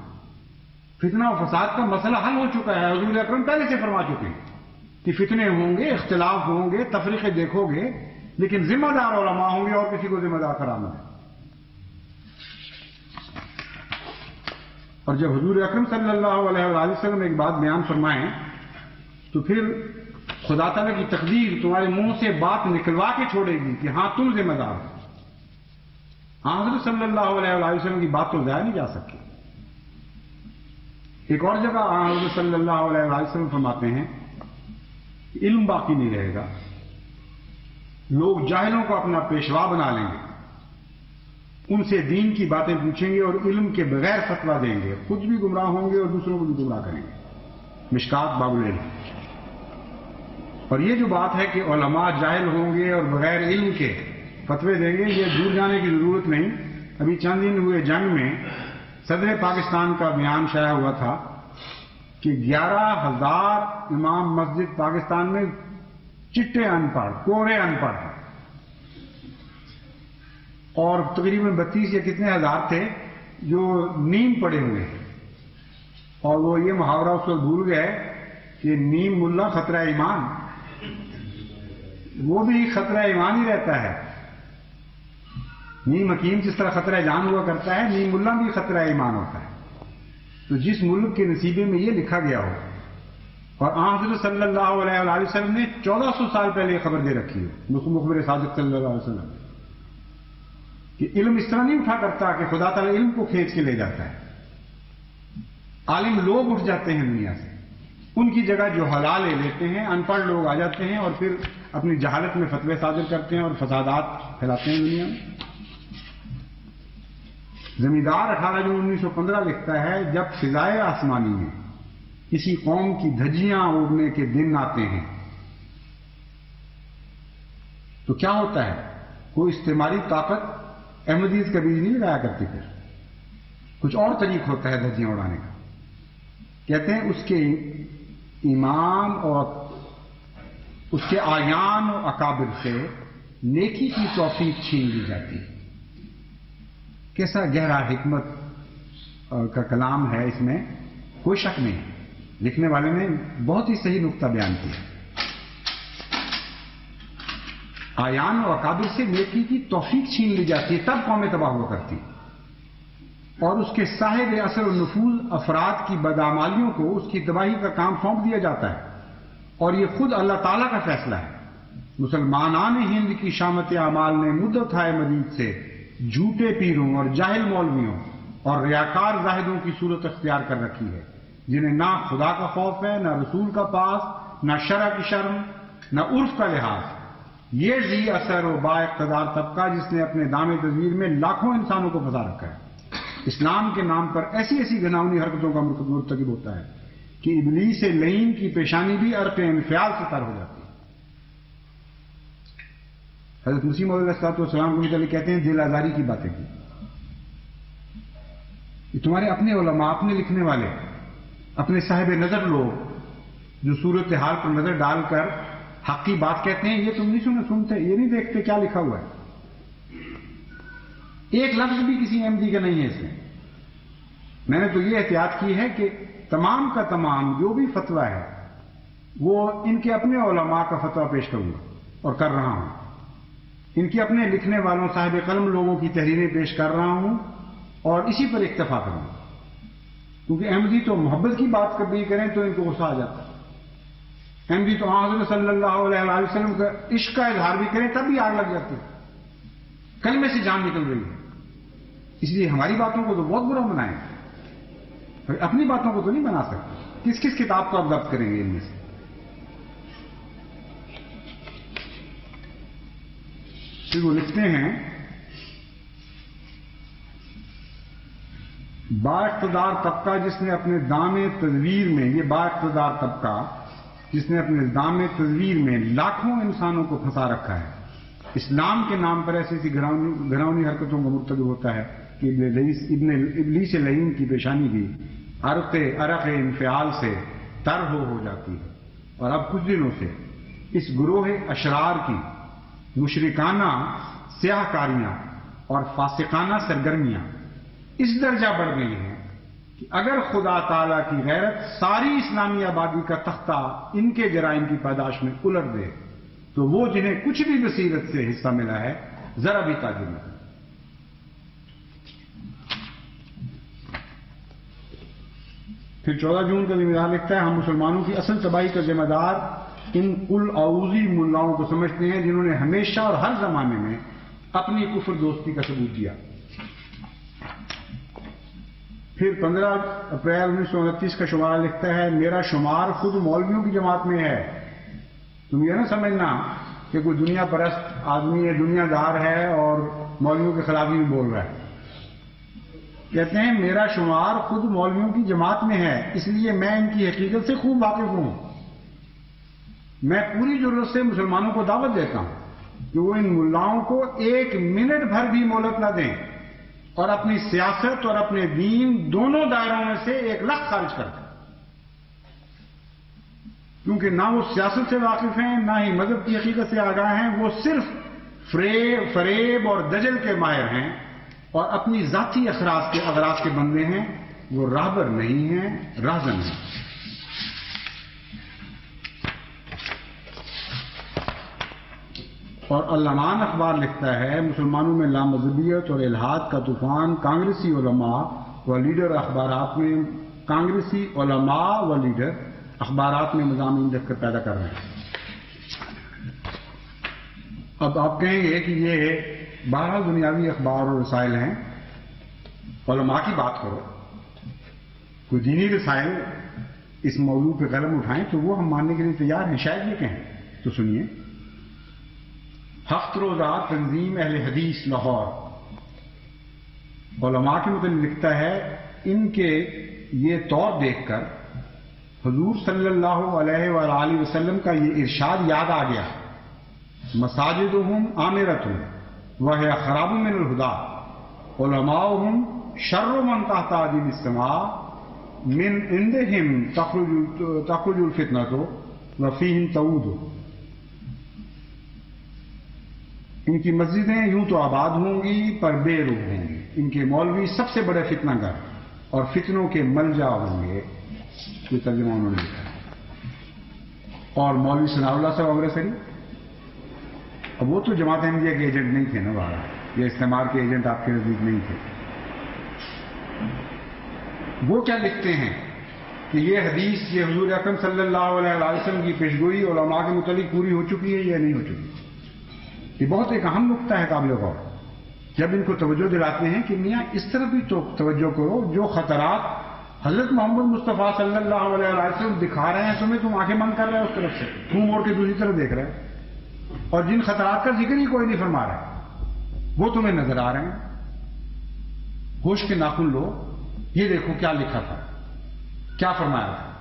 فتنہ و فساد کا مسئلہ حل ہو چکا ہے، حضور اکرم پہلے سے فرما چکے ہیں کہ فتنے ہوں گے، اختلاف ہوں گے، تفریقے دیکھو گے، لیکن ذمہ دار علماء ہوں گے اور کسی کو ذمہ دار قرار نہ دیں۔ اور جب حضور اکرم صلی اللہ علیہ وآلہ وسلم ایک بات بیان فرمائیں تو پھر خدا تعالیٰ کی تقدیر تمہارے منہ سے بات نکلوا کے چھوڑے گی کہ ہاں تم ذمہ دار ہو۔ حضرت صلی اللہ علیہ وآلہ وسلم کی بات تو ضائع نہیں جا سکتی۔ ایک اور جگہ حضرت صلی اللہ علیہ وآلہ وسلم فرماتے ہیں کہ علم باقی نہیں رہے گا، لوگ جاہلوں کو اپنا پیشوا بنا لیں گے، ان سے دین کی باتیں پوچھیں گے اور علم کے بغیر فتویٰ دیں گے، خود بھی گمراہ ہوں گے اور دوسروں کو بھی گمراہ کریں گے۔ مشکات باب العلم۔ اور یہ جو بات ہے کہ علماء جاہل ہوں گے اور بغیر علم کے فتوے دیں گے، یہ دور جانے کی ضرورت نہیں۔ ابھی چند دن ہوئے جنگ میں صدر پاکستان کا بیان شائع ہوا تھا کہ 11,000 امام مسجد پاکستان میں چٹے ان پڑھ، کورے ان پڑھ ہیں، اور تقریباً 32 یا کتنے ہزار تھے جو نیم پڑے ہوئے ہیں۔ اور وہ یہ محاورہ اس وقت بھول گئے کہ نیم ملا خطرہ ایمان، وہ بھی خطرہ ایمان ہی رہتا ہے۔ نیم حکیم جس طرح خطرہ جان ہوا کرتا ہے، نیم ملا بھی خطرہ ایمان ہوتا ہے۔ تو جس ملک کے نصیبے میں یہ لکھا گیا ہو، اور حضرت صلی اللہ علیہ وآلہ وسلم نے 1400 سال پہلے یہ خبر دے رکھی ہو، مخبر صادق صلی اللہ علیہ وسلم، کہ علم اس طرح نہیں اٹھا کرتا کہ خدا تعالیٰ علم کو کھینچ کے لے جاتا ہے۔ عالم لوگ اٹھ جاتے ہیں دنیا سے، ان کی جگہ جو حلال لے لیتے ہیں، ان پڑھ لوگ آ جاتے ہیں اور پھر اپنی جہالت میں فتوے صادر کرتے ہیں اور فسادات پھیلاتے ہیں دنیا میں۔ زمیندار 18 جون 1915 لکھتا ہے، جب فضائے آسمانی میں کسی قوم کی دھجیاں اڑنے کے دن آتے ہیں تو کیا ہوتا ہے؟ کوئی استعماری طاقت احمدیت کا بیج نہیں لگایا کرتی، پھر کچھ اور طریق ہوتا ہے دھجیاں اڑانے کا۔ کہتے ہیں اس کے امام اور اس کے آیان و اکابر سے نیکی کی توفیق چھین لی جاتی ہے۔ کیسا گہرا حکمت کا کلام ہے، اس میں کوئی شک نہیں۔ لکھنے والے نے بہت ہی صحیح نقطہ بیان کیا۔ آیان و اکابر سے نیکی کی توفیق چھین لی جاتی ہے، تب قومیں تباہ ہوا کرتی، اور اس کے صاحب اثر و نفوذ افراد کی بدعمالیوں کو اس کی تباہی کا کام سونپ دیا جاتا ہے، اور یہ خود اللہ تعالیٰ کا فیصلہ ہے۔ مسلمانان ہند کی شامت اعمال نے مدت ہے مدید سے جھوٹے پیروں اور جاہل مولویوں اور ریاکار زاہدوں کی صورت اختیار کر رکھی ہے، جنہیں نہ خدا کا خوف ہے، نہ رسول کا پاس، نہ شرع کی شرم، نہ عرف کا لحاظ۔ یہ ذی اثر و با اقتدار طبقہ جس نے اپنے دام تزویر میں لاکھوں انسانوں کو پھنسا رکھا ہے، اسلام کے نام پر ایسی ایسی گناہونی حرکتوں کا مرتکب ہوتا ہے کہ ابلیس لعین کی پیشانی بھی عرق انفعال سے تر ہو جاتی ہے۔ حضرت مسیح موعود علیہ السلام کو متعلق کہتے ہیں دل آزاری کی باتیں کی۔ یہ تمہارے اپنے علماء، اپنے لکھنے والے، اپنے صاحب نظر لوگ جو صورت حال پر نظر ڈال کر حق کی بات کہتے ہیں، یہ تم نہیں سنتے، یہ نہیں دیکھتے کیا لکھا ہوا ہے۔ ایک لفظ بھی کسی احمدی کا نہیں ہے اس میں نے تو یہ احتیاط کی ہے کہ تمام کا تمام جو بھی فتویٰ ہے وہ ان کے اپنے علماء کا فتویٰ پیش کروں گا اور کر رہا ہوں، ان کے اپنے لکھنے والوں صاحب قلم لوگوں کی تحریریں پیش کر رہا ہوں اور اسی پر اکتفا کروں گا، کیونکہ احمدی تو محبت کی بات کبھی کریں تو ان کو غصہ آ جاتا ہے۔ احمدی تو حضرت صلی اللہ علیہ وآلہ وسلم کا عشق کا اظہار بھی کریں تب بھی آگ لگ جاتی ہے، کلمے سے جان نکل رہی ہے۔ اس لیے ہماری باتوں کو تو بہت برا بنائیں، اپنی باتوں کو تو نہیں بنا سکتے. کس کس کتاب کو آپ ضبط کریں گے ان میں سے؟ پھر وہ لکھتے ہیں با اقتدار طبقہ جس نے اپنے دام تدبیر میں، یہ با اقتدار طبقہ جس نے اپنے دام تدبیر میں لاکھوں انسانوں کو پھنسا رکھا ہے، اسلام کے نام پر ایسی ایسی گھراؤنی حرکتوں کو مرتکب ہوتا ہے کہ ابن ابلیس لعین کی پیشانی بھی عرق انفعال سے تر ہو جاتی ہے. اور اب کچھ دنوں سے اس گروہ اشرار کی مشرکانہ سیاہ کاریاں اور فاسقانہ سرگرمیاں اس درجہ بڑھ گئی ہیں کہ اگر خدا تعالی کی غیرت ساری اسلامی آبادی کا تختہ ان کے جرائم کی پاداش میں الٹ دے تو وہ جنہیں کچھ بھی بصیرت سے حصہ ملا ہے ذرا بھی تعجب نہ کرے. پھر 14 جون کا ذمہ لکھتا ہے ہم مسلمانوں کی اصل تباہی کا ذمہ دار ان کل اعوذی ملاؤں کو سمجھتے ہیں جنہوں نے ہمیشہ اور ہر زمانے میں اپنی کفر دوستی کا ثبوت دیا. پھر 15 اپریل 1929 کا شمارہ لکھتا ہے میرا شمار خود مولویوں کی جماعت میں ہے. تم یہ نہ سمجھنا کہ کوئی دنیا پرست آدمی ہے، دنیا دار ہے اور مولویوں کے خلاف ہی بول رہا ہے. کہتے ہیں میرا شمار خود مولویوں کی جماعت میں ہے، اس لیے میں ان کی حقیقت سے خوب واقف ہوں. میں پوری ضرورت سے مسلمانوں کو دعوت دیتا ہوں کہ وہ ان ملاؤں کو ایک منٹ بھر بھی مہلت نہ دیں اور اپنی سیاست اور اپنے دین دونوں دائروں میں سے 1 لاکھ خارج کر دیں، کیونکہ نہ وہ سیاست سے واقف ہیں نہ ہی مذہب کی حقیقت سے آگاہ ہیں. وہ صرف فریب اور دجل کے ماہر ہیں اور اپنی ذاتی اغراض کے بندے ہیں. وہ راہبر نہیں ہیں، راہزن ہیں. اور المان اخبار لکھتا ہے مسلمانوں میں لامذہبیت اور الحاد کا طوفان کانگریسی علماء و لیڈر اخبارات میں مضامین لکھ کر پیدا کر رہے ہیں. اب آپ کہیں گے کہ یہ 12 دنیاوی اخبار اور رسائل ہیں، علماء کی بات کرو، کوئی دینی رسائل اس موضوع پہ قلم اٹھائیں تو وہ ہم ماننے کے لیے تیار ہیں. شاید یہ کہیں تو سنیے. ہفت روزہ تنظیم اہل حدیث لاہور علماء کے متعلق لکھتا ہے ان کے یہ طور دیکھ کر حضور صلی اللہ علیہ وآلہ وسلم کا یہ ارشاد یاد آ گیا مساجدہم عامرۃ وہی خراب من الہدی علماؤہم شر من تحت عدیم السماء من عندہم تخرج الفتنۃ وفیہم تعود. ان کی مسجدیں یوں تو آباد ہوں گی پر بے روح ہوں گی. ان کے مولوی سب سے بڑے فتنہ گر اور فتنوں کے ملجا ہوں گے. یہ ترجمہ انہوں نے لکھا. اور مولوی ثناء اللہ صاحب امرتسری، اب وہ تو جماعت احمدیہ کے ایجنٹ نہیں تھے نا، باہر یہ استعمار کے ایجنٹ آپ کے نزدیک نہیں تھے. وہ کیا لکھتے ہیں کہ یہ حدیث یہ حضور اکرم صلی اللہ علیہ وسلم کی پیشگوئی علماء کے متعلق پوری ہو چکی ہے یا نہیں ہو چکی. یہ بہت ایک اہم نقطہ ہے قابل غور. جب ان کو توجہ دلاتے ہیں کہ میاں اس طرف بھی تو توجہ کرو جو خطرات حضرت محمد مصطفیٰ صلی اللہ علیہ وسلم دکھا رہے ہیں تمہیں، تم آنکھیں بند کر رہے ہیں اس طرف سے، تم موڑ کے دوسری طرف دیکھ رہے ہیں، اور جن خطرات کا ذکر ہی کوئی نہیں فرما رہا وہ تمہیں نظر آ رہے ہیں. ہوش کے ناخن لو، یہ دیکھو کیا لکھا تھا، کیا فرمایا تھا.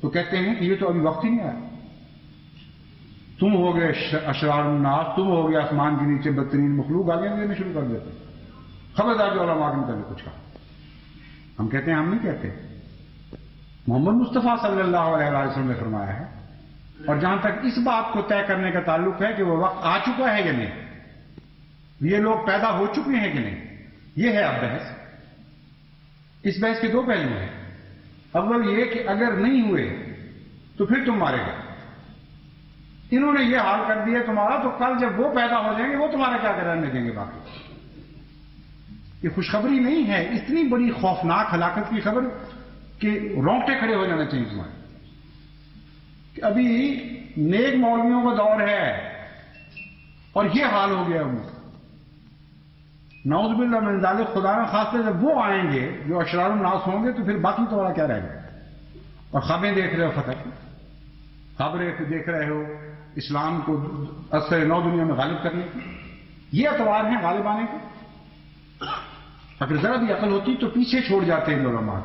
تو کہتے ہیں کہ یہ تو ابھی وقت ہی نہیں آیا. تم ہو گئے اشرار الناس، تم ہو گئے آسمان کے نیچے بدترین مخلوق، آگے دینے شروع کر دیتے. خبردار جو علماء کے متعلق کچھ کہا. ہم کہتے ہیں ہم نہیں کہتے، محمد مصطفیٰ صلی اللہ علیہ وسلم نے فرمایا ہے. اور جہاں تک اس بات کو طے کرنے کا تعلق ہے کہ وہ وقت آ چکا ہے یا نہیں، یہ لوگ پیدا ہو چکے ہیں کہ نہیں، یہ ہے اب بحث. اس بحث کے 2 پہلو ہیں. اول یہ کہ اگر نہیں ہوئے تو پھر تم مارے گئے. انہوں نے یہ حال کر دیا تمہارا، تو کل جب وہ پیدا ہو جائیں گے وہ تمہارا کیا کرنے دیں گے. باقی یہ خوشخبری نہیں ہے، اتنی بڑی خوفناک ہلاکت کی خبر کہ رونگٹے کھڑے ہو جانا چاہیے تمہارے. کہ ابھی نیک مولویوں کا دور ہے اور یہ حال ہو گیا ان کا. نعوذ باللہ من ذالک، خدا نہ خاصہ جب وہ آئیں گے جو اشرار الناس ہوں گے تو پھر باقی تو کیا رہے گا؟ اور خوابیں دیکھ رہے ہو فتح کی، خبریں دیکھ رہے ہو اسلام کو اثر نو دنیا میں غالب کرنے کی، یہ اتوار ہیں غالب آنے کے۔ اگر ذرا بھی عقل ہوتی تو پیچھے چھوڑ جاتے ہیں علماء،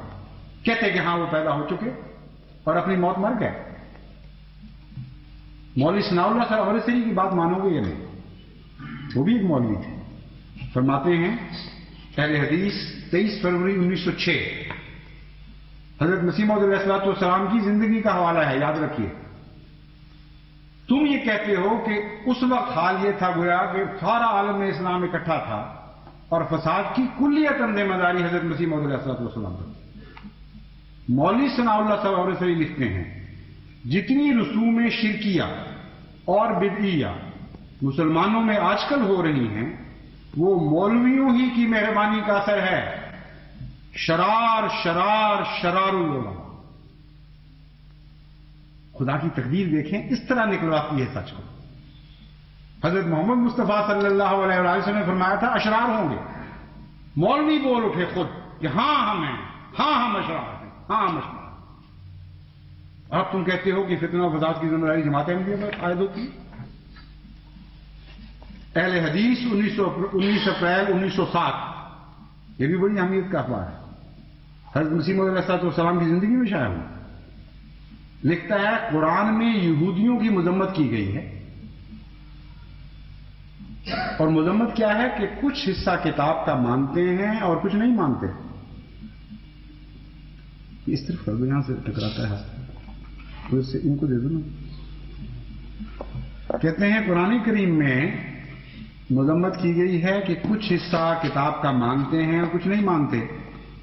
کہتے کہ ہاں وہ پیدا ہو چکے اور اپنی موت مر گئے۔ مولوی ثناء اللہ صاحب امرتسری کی بات مانو گے یا نہیں؟ وہ بھی ایک مولوی تھے، فرماتے ہیں اہل حدیث 23 فروری 1906 حضرت مسیح موعود علیہ السلام کی زندگی کا حوالہ ہے، یاد رکھیے۔ تم یہ کہتے ہو کہ اس وقت حال یہ تھا گویا کہ سارا عالم اسلام اکٹھا تھا اور فساد کی کلیت ذمہ داری حضرت مسیح موعود علیہ السلام پر۔ مولوی ثناء اللہ صاحب امرتسری لکھتے ہیں جتنی رسوم شرکیہ اور بدعیہ مسلمانوں میں آج کل ہو رہی ہیں وہ مولویوں ہی کی مہربانی کا اثر ہے۔ شرار شرار شرار العلماء، خدا کی تقدیر دیکھیں اس طرح نکلواتی ہے سچ کو۔ حضرت محمد مصطفیٰ صلی اللہ علیہ وسلم نے فرمایا تھا اشرار ہوں گے، مولوی بول اٹھے خود کہ ہاں ہم ہیں، ہاں ہم اشرار ہیں، ہاں ہم اشرار ہیں۔ اب تم کہتے ہو کہ فتنہ و فساد کی ذمہ داری جماعت احمدیہ پر عائد ہوتی ہے۔ اہل حدیث 19 اپریل 1907، یہ بھی بڑی اہمیت کا اخبار ہے، حضرت مسیح موعود علیہ السلام کی زندگی میں شائع ہوا۔ لکھتا ہے قرآن میں یہودیوں کی مذمت کی گئی ہے، اور مذمت کیا ہے کہ کچھ حصہ کتاب کا مانتے ہیں اور کچھ نہیں مانتے۔ اس طرف کر دو، یہاں سے ٹکراتا ہے تو اس سے ان کو دے دو نا۔ کہتے ہیں قرآن کریم میں مذمت کی گئی ہے کہ کچھ حصہ کتاب کا مانتے ہیں اور کچھ نہیں مانتے۔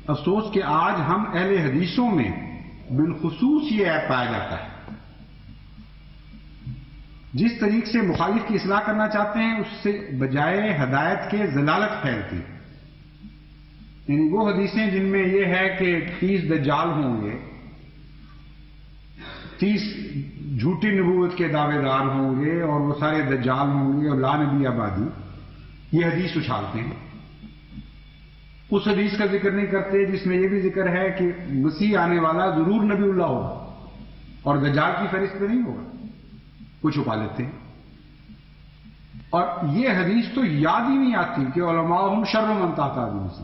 افسوس کہ آج ہم اہل حدیثوں میں بالخصوص یہ عیب پایا جاتا ہے، جس طریقے سے مخالف کی اصلاح کرنا چاہتے ہیں اس سے بجائے ہدایت کے ضلالت پھیلتی، یعنی وہ حدیثیں جن میں یہ ہے کہ 30 دجال ہوں گے، 30 جھوٹی نبوت کے دعوے دار ہوں گے اور وہ سارے دجال ہوں گے اور لا نبی آبادی، یہ حدیث اچھالتے ہیں۔ اس حدیث کا ذکر نہیں کرتے جس میں یہ بھی ذکر ہے کہ مسیح آنے والا ضرور نبی اللہ ہوگا اور دجال کی فہرست میں نہیں ہوگا، کچھ چھپا لیتے ہیں۔ اور یہ حدیث تو یاد ہی نہیں آتی کہ علماءہم شر من تحت اقدام الناس۔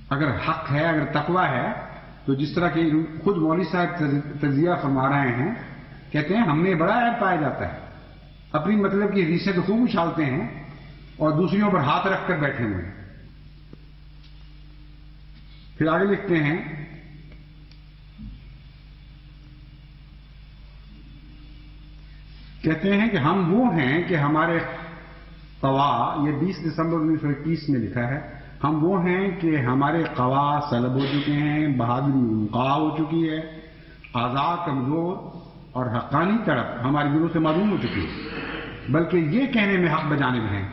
اگر حق ہے، اگر تقویٰ ہے، تو جس طرح کہ خود مولوی صاحب تجزیہ فرما رہے ہیں، کہتے ہیں ہم نے بڑا عیب پایا جاتا ہے، اپنی مطلب کی حدیثیں تو خوب اچھالتے ہیں اور دوسریوں پر ہاتھ رکھ کر بیٹھے ہوئے ہیں۔ پھر آگے لکھتے ہیں کہتے ہیں کہ ہم وہ ہیں کہ ہمارے قوا، یہ 20 دسمبر 1921 میں لکھا ہے، ہم وہ ہیں کہ ہمارے قوا سلب ہو چکے ہیں، بہادری منقاع ہو چکی ہے، اعضاء کمزور اور حقانی طرف ہماری دلوں سے معلوم ہو چکی ہے، بلکہ یہ کہنے میں حق بجانب ہیں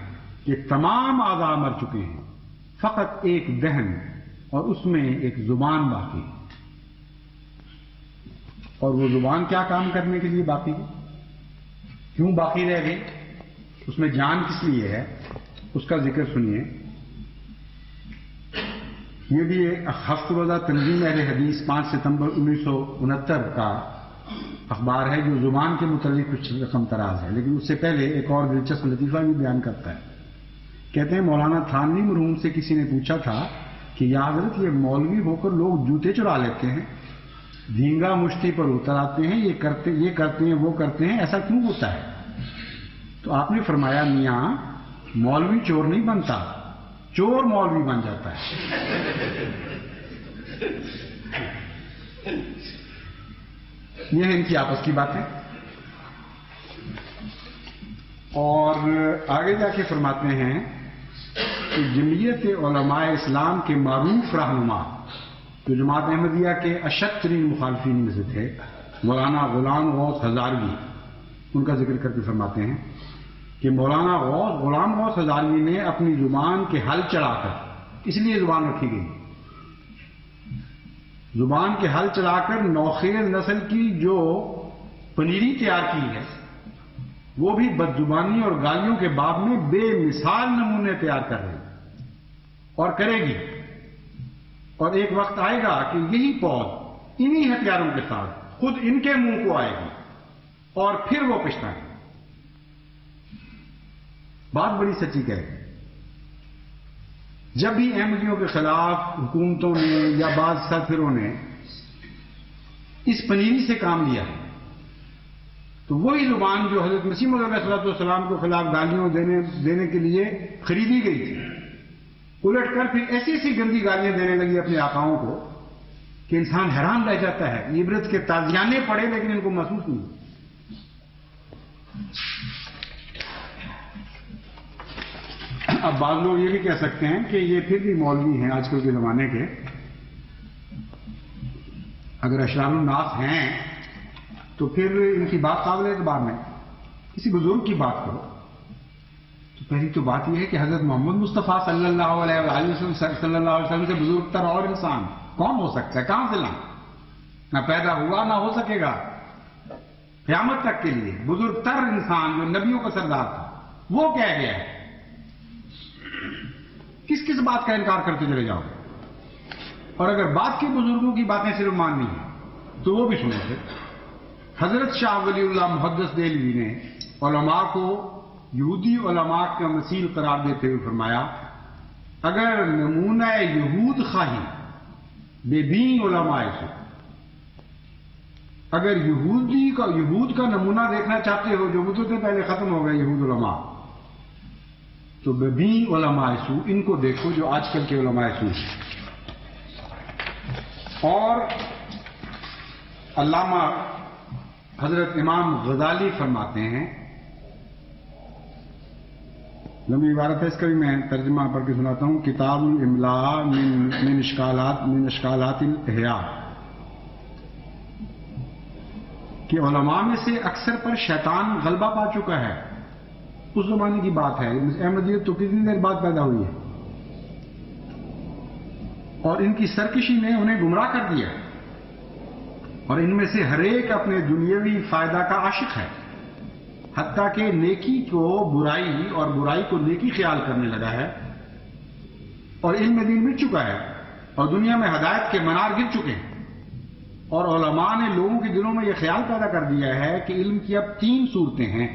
کہ تمام اعضاء مر چکے ہیں، فقط ایک دہن اور اس میں ایک زبان باقی ہے۔ اور وہ زبان کیا کام کرنے کے لیے باقی ہے، کیوں باقی رہ گئی، اس میں جان کس لیے ہے، اس کا ذکر سنیے۔ یہ بھی ہفت روزہ تنظیم اہل حدیث 5 ستمبر 1969 کا اخبار ہے جو زبان کے متعلق کچھ رقم تراز ہے، لیکن اس سے پہلے ایک اور دلچسپ لطیفہ بھی بیان کرتا ہے۔ کہتے ہیں مولانا تھانوی مرحوم سے کسی نے پوچھا تھا کہ یا حضرت یہ مولوی ہو کر لوگ جوتے چرا لیتے ہیں، دھینگا مشتی پر اتر آتے ہیں، یہ کرتے ہیں وہ کرتے ہیں، ایسا کیوں ہوتا ہے؟ تو آپ نے فرمایا میاں مولوی چور نہیں بنتا، چور مولوی بن جاتا ہے۔ یہ ہے ان کی آپس کی باتیں۔ اور آگے جا کے فرماتے ہیں کہ جمعیت علماء اسلام کے معروف رہنما جو جماعت احمدیہ کے اشد ترین مخالفین میں سے تھے، مولانا غلام غوث ہزاروی، ان کا ذکر کر کے فرماتے ہیں کہ مولانا غلام غوث ہزاروی نے اپنی زبان کے حل چڑھا کر، اس لیے زبان رکھی گئی، زبان کے حل چلا کر نوخیز نسل کی جو پنیری تیار کی ہے وہ بھی بدزبانی اور گالیوں کے باب میں بے مثال نمونے تیار کر رہی ہے اور کرے گی، اور ایک وقت آئے گا کہ یہی پود انہی ہتھیاروں کے ساتھ خود ان کے منہ کو آئے گی اور پھر وہ پچھتائیں گے۔ بات بڑی سچی کہہ رہی ہے۔ جب بھی احمدیوں کے خلاف حکومتوں نے یا بعض سرفروں نے اس پنیری سے کام لیا ہے تو وہی زبان جو حضرت مسیح موعود علیہ السلام کے خلاف گالیوں دینے کے لیے خریدی گئی تھی، الٹ کر پھر ایسی ایسی گندی گالیاں دینے لگی اپنے آقاؤں کو کہ انسان حیران رہ جاتا ہے۔ عبرت کے تازیانے پڑے لیکن ان کو محسوس نہیں۔ اب بعض لوگ یہ بھی کہہ سکتے ہیں کہ یہ پھر بھی مولوی ہیں آج کل کے زمانے کے، اگر اشرار الناس ہیں تو پھر ان کی بات قابل اعتبار نہیں۔ کسی بزرگ کی بات کرو تو پہلی تو بات یہ ہے کہ حضرت محمد مصطفیٰ صلی اللہ علیہ وسلم سے بزرگ تر اور انسان کون ہو سکتا ہے؟ کہاں سے لائیں؟ نہ پیدا ہوا نہ ہو سکے گا قیامت تک کے لیے۔ بزرگ تر انسان جو نبیوں کا سردار تھا وہ کہہ گیا ہے، کس کس بات کا انکار کرتے چلے جاؤ گے؟ اور اگر بات کے بزرگوں کی باتیں صرف ماننی ہے تو وہ بھی سنو گے۔ حضرت شاہ ولی اللہ محدث دہلوی نے علماء کو یہودی علماء کا مثیل قرار دیتے ہوئے فرمایا، اگر نمونہ یہود خواہی بے بین علماء سے، اگر یہود کا نمونہ دیکھنا چاہتے ہو جو مدتیں پہلے ختم ہو گئے یہود علماء، تو بے بین علماء سو ان کو دیکھو جو آج کل کے علماء سو ہیں۔ اور علامہ حضرت امام غزالی فرماتے ہیں، لمبی عبارت ہے اس کا بھی میں ترجمہ پڑھ کے سناتا ہوں، کتاب الاملاء من اشکالات الاحیاء، کہ علماء میں سے اکثر پر شیطان غلبہ پا چکا ہے۔ اس زمانے کی بات ہے، احمدیت تو کتنی دیر بعد پیدا ہوئی ہے، اور ان کی سرکشی نے انہیں گمراہ کر دیا، اور ان میں سے ہر ایک اپنے دنیاوی فائدہ کا عاشق ہے، حتیٰ کہ نیکی کو برائی اور برائی کو نیکی خیال کرنے لگا ہے، اور علم دین مٹ چکا ہے، اور دنیا میں ہدایت کے منار گر چکے ہیں، اور علماء نے لوگوں کے دلوں میں یہ خیال پیدا کر دیا ہے کہ علم کی اب 3 صورتیں ہیں۔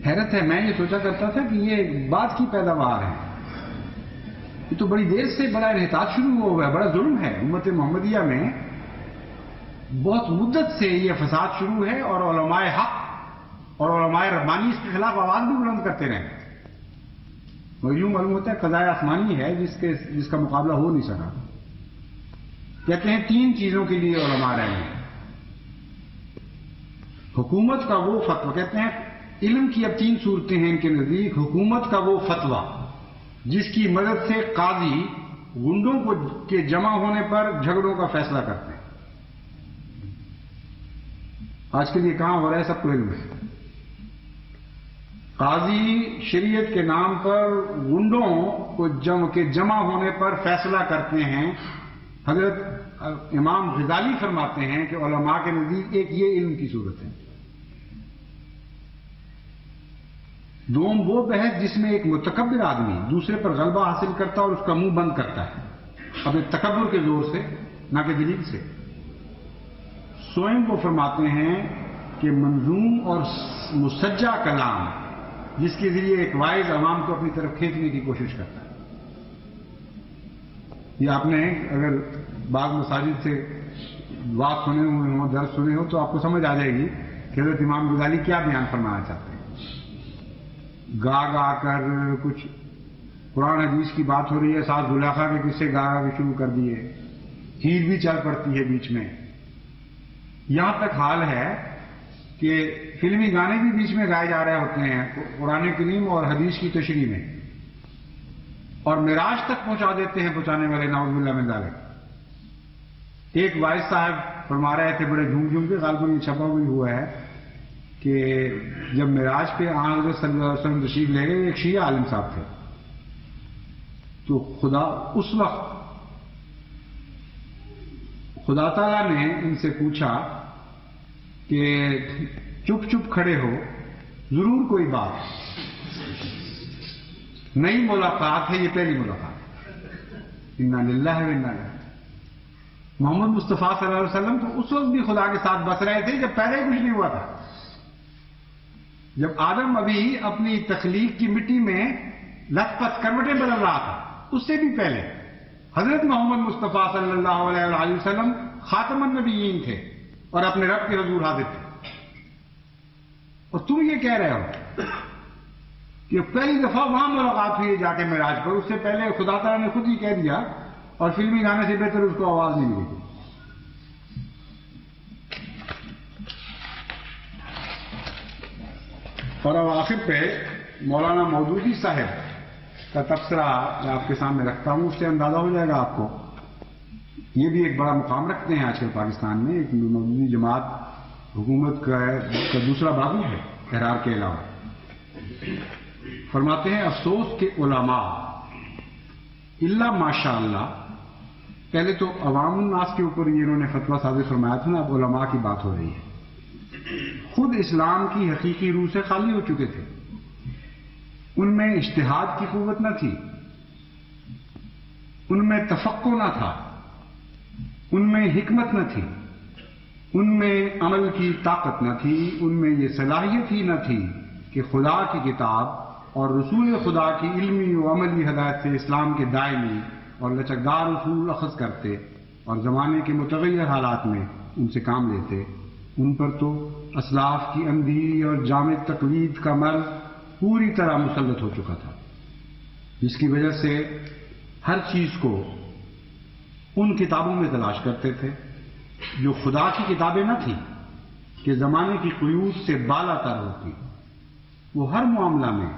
حیرت ہے، میں یہ سوچا کرتا تھا کہ یہ بات کی پیداوار ہے، یہ تو بڑی دیر سے بڑا انحطاط شروع ہوا ہے، بڑا ظلم ہے۔ امت محمدیہ میں بہت مدت سے یہ فساد شروع ہے، اور علماء حق اور علماء ربانی اس کے خلاف آواز بھی بلند کرتے رہے، مگر یوں معلوم ہوتا ہے قضاء آسمانی ہے جس کا مقابلہ ہو نہیں سکا۔ کہتے ہیں 3 چیزوں کے لیے علماء رہے ہیں۔ حکومت کا وہ فتویٰ، کہتے ہیں علم کی اب 3 صورتیں ہیں ان کے نزدیک۔ حکومت کا وہ فتویٰ جس کی مدد سے قاضی گنڈوں کے جمع ہونے پر جھگڑوں کا فیصلہ کرتے ہیں۔ آج کے لیے کہاں ہو رہا ہے سب کو علم ہے۔ قاضی شریعت کے نام پر گنڈوں کے جمع ہونے پر فیصلہ کرتے ہیں۔ حضرت امام غزالی فرماتے ہیں کہ علماء کے نزدیک ایک یہ علم کی صورت ہے۔ دوم وہ بحث جس میں ایک متکبر آدمی دوسرے پر غلبہ حاصل کرتا اور اس کا منہ بند کرتا ہے اپنے تکبر کے زور سے، نہ کہ دلیل سے۔ سوئم کو فرماتے ہیں کہ منظوم اور مسجع کلام جس کے ذریعے ایک وائز عوام کو اپنی طرف کھینچنے کی کوشش کرتا ہے۔ یہ آپ نے اگر بعض مساجد سے بات سنے ہوئے ہوں، درس سنے ہو، تو آپ کو سمجھ آ جائے گی کہ حضرت امام غزالی کیا بیان فرمانا چاہتے ہیں۔ گا کر کچھ قرآن حدیث کی بات ہو رہی ہے، ساتھ زلیخا کے قصے گا کے شروع کر دیے، ہیر بھی چل پڑتی ہے بیچ میں۔ یہاں تک حال ہے کہ فلمی گانے بھی بیچ میں گائے جا رہے ہوتے ہیں قرآن کریم اور حدیث کی تشریح میں، اور معراج تک پہنچا دیتے ہیں پہنچانے والے، نعوذ باللہ من ذالک۔ ایک وائز صاحب فرما رہے تھے بڑے جھوم کے، غالباً یہ چھپا بھی ہوا ہے کہ جب معراج پہ حضرت صلی اللہ علیہ وسلم تشریف لے گئے، ایک شیعہ عالم صاحب تھے، تو اس وقت خدا تعالیٰ نے ان سے پوچھا کہ چپ چپ کھڑے ہو، ضرور کوئی بات، نئی ملاقات ہے، یہ پہلی ملاقات۔ انا للہ و انا الیہ۔ محمد مصطفیٰ صلی اللہ علیہ وسلم تو اس وقت بھی خدا کے ساتھ بس رہے تھے جب پہلے کچھ نہیں ہوا تھا، جب آدم ابھی اپنی تخلیق کی مٹی میں لت پت کروٹیں بدل رہا تھا، اس سے بھی پہلے حضرت محمد مصطفیٰ صلی اللہ علیہ وآلہ وسلم خاتم النبیین تھے اور اپنے رب کے حضور حاضر تھے۔ اور تم یہ کہہ رہے ہو کہ پہلی دفعہ وہاں ملاقات ہوئی جا کے معراج پر، اس سے پہلے خدا تعالیٰ نے خود ہی کہہ دیا اور فلمی گانے سے بہتر اس کو آواز نہیں ملی تھی۔ اور اب آخر پہ مولانا مودودی صاحب کا تبصرہ میں آپ کے سامنے رکھتا ہوں، اس سے اندازہ ہو جائے گا آپ کو۔ یہ بھی ایک بڑا مقام رکھتے ہیں آج کل پاکستان میں، ایک مودودی جماعت حکومت کا دوسرا بازو ہے احرار کے علاوہ۔ فرماتے ہیں افسوس کہ علماء الا ماشاء اللہ، پہلے تو عوام الناس کے اوپر یہ انہوں نے فتویٰ صادر فرمایا تھا نا، اب علماء کی بات ہو رہی ہے، خود اسلام کی حقیقی روح سے خالی ہو چکے تھے۔ ان میں اجتہاد کی قوت نہ تھی، ان میں تفقہ نہ تھا، ان میں حکمت نہ تھی، ان میں عمل کی طاقت نہ تھی، ان میں یہ صلاحیت ہی نہ تھی کہ خدا کی کتاب اور رسول خدا کی علمی و عملی ہدایت سے اسلام کے دائمی اور لچکدار اصول اخذ کرتے اور زمانے کے متغیر حالات میں ان سے کام لیتے۔ ان پر تو اسلاف کی اندھی اور جامع تقلید کا مرض پوری طرح مسلط ہو چکا تھا، جس کی وجہ سے ہر چیز کو ان کتابوں میں تلاش کرتے تھے جو خدا کی کتابیں نہ تھیں، کہ زمانے کی قیود سے بالا تر ہوتی۔ وہ ہر معاملہ میں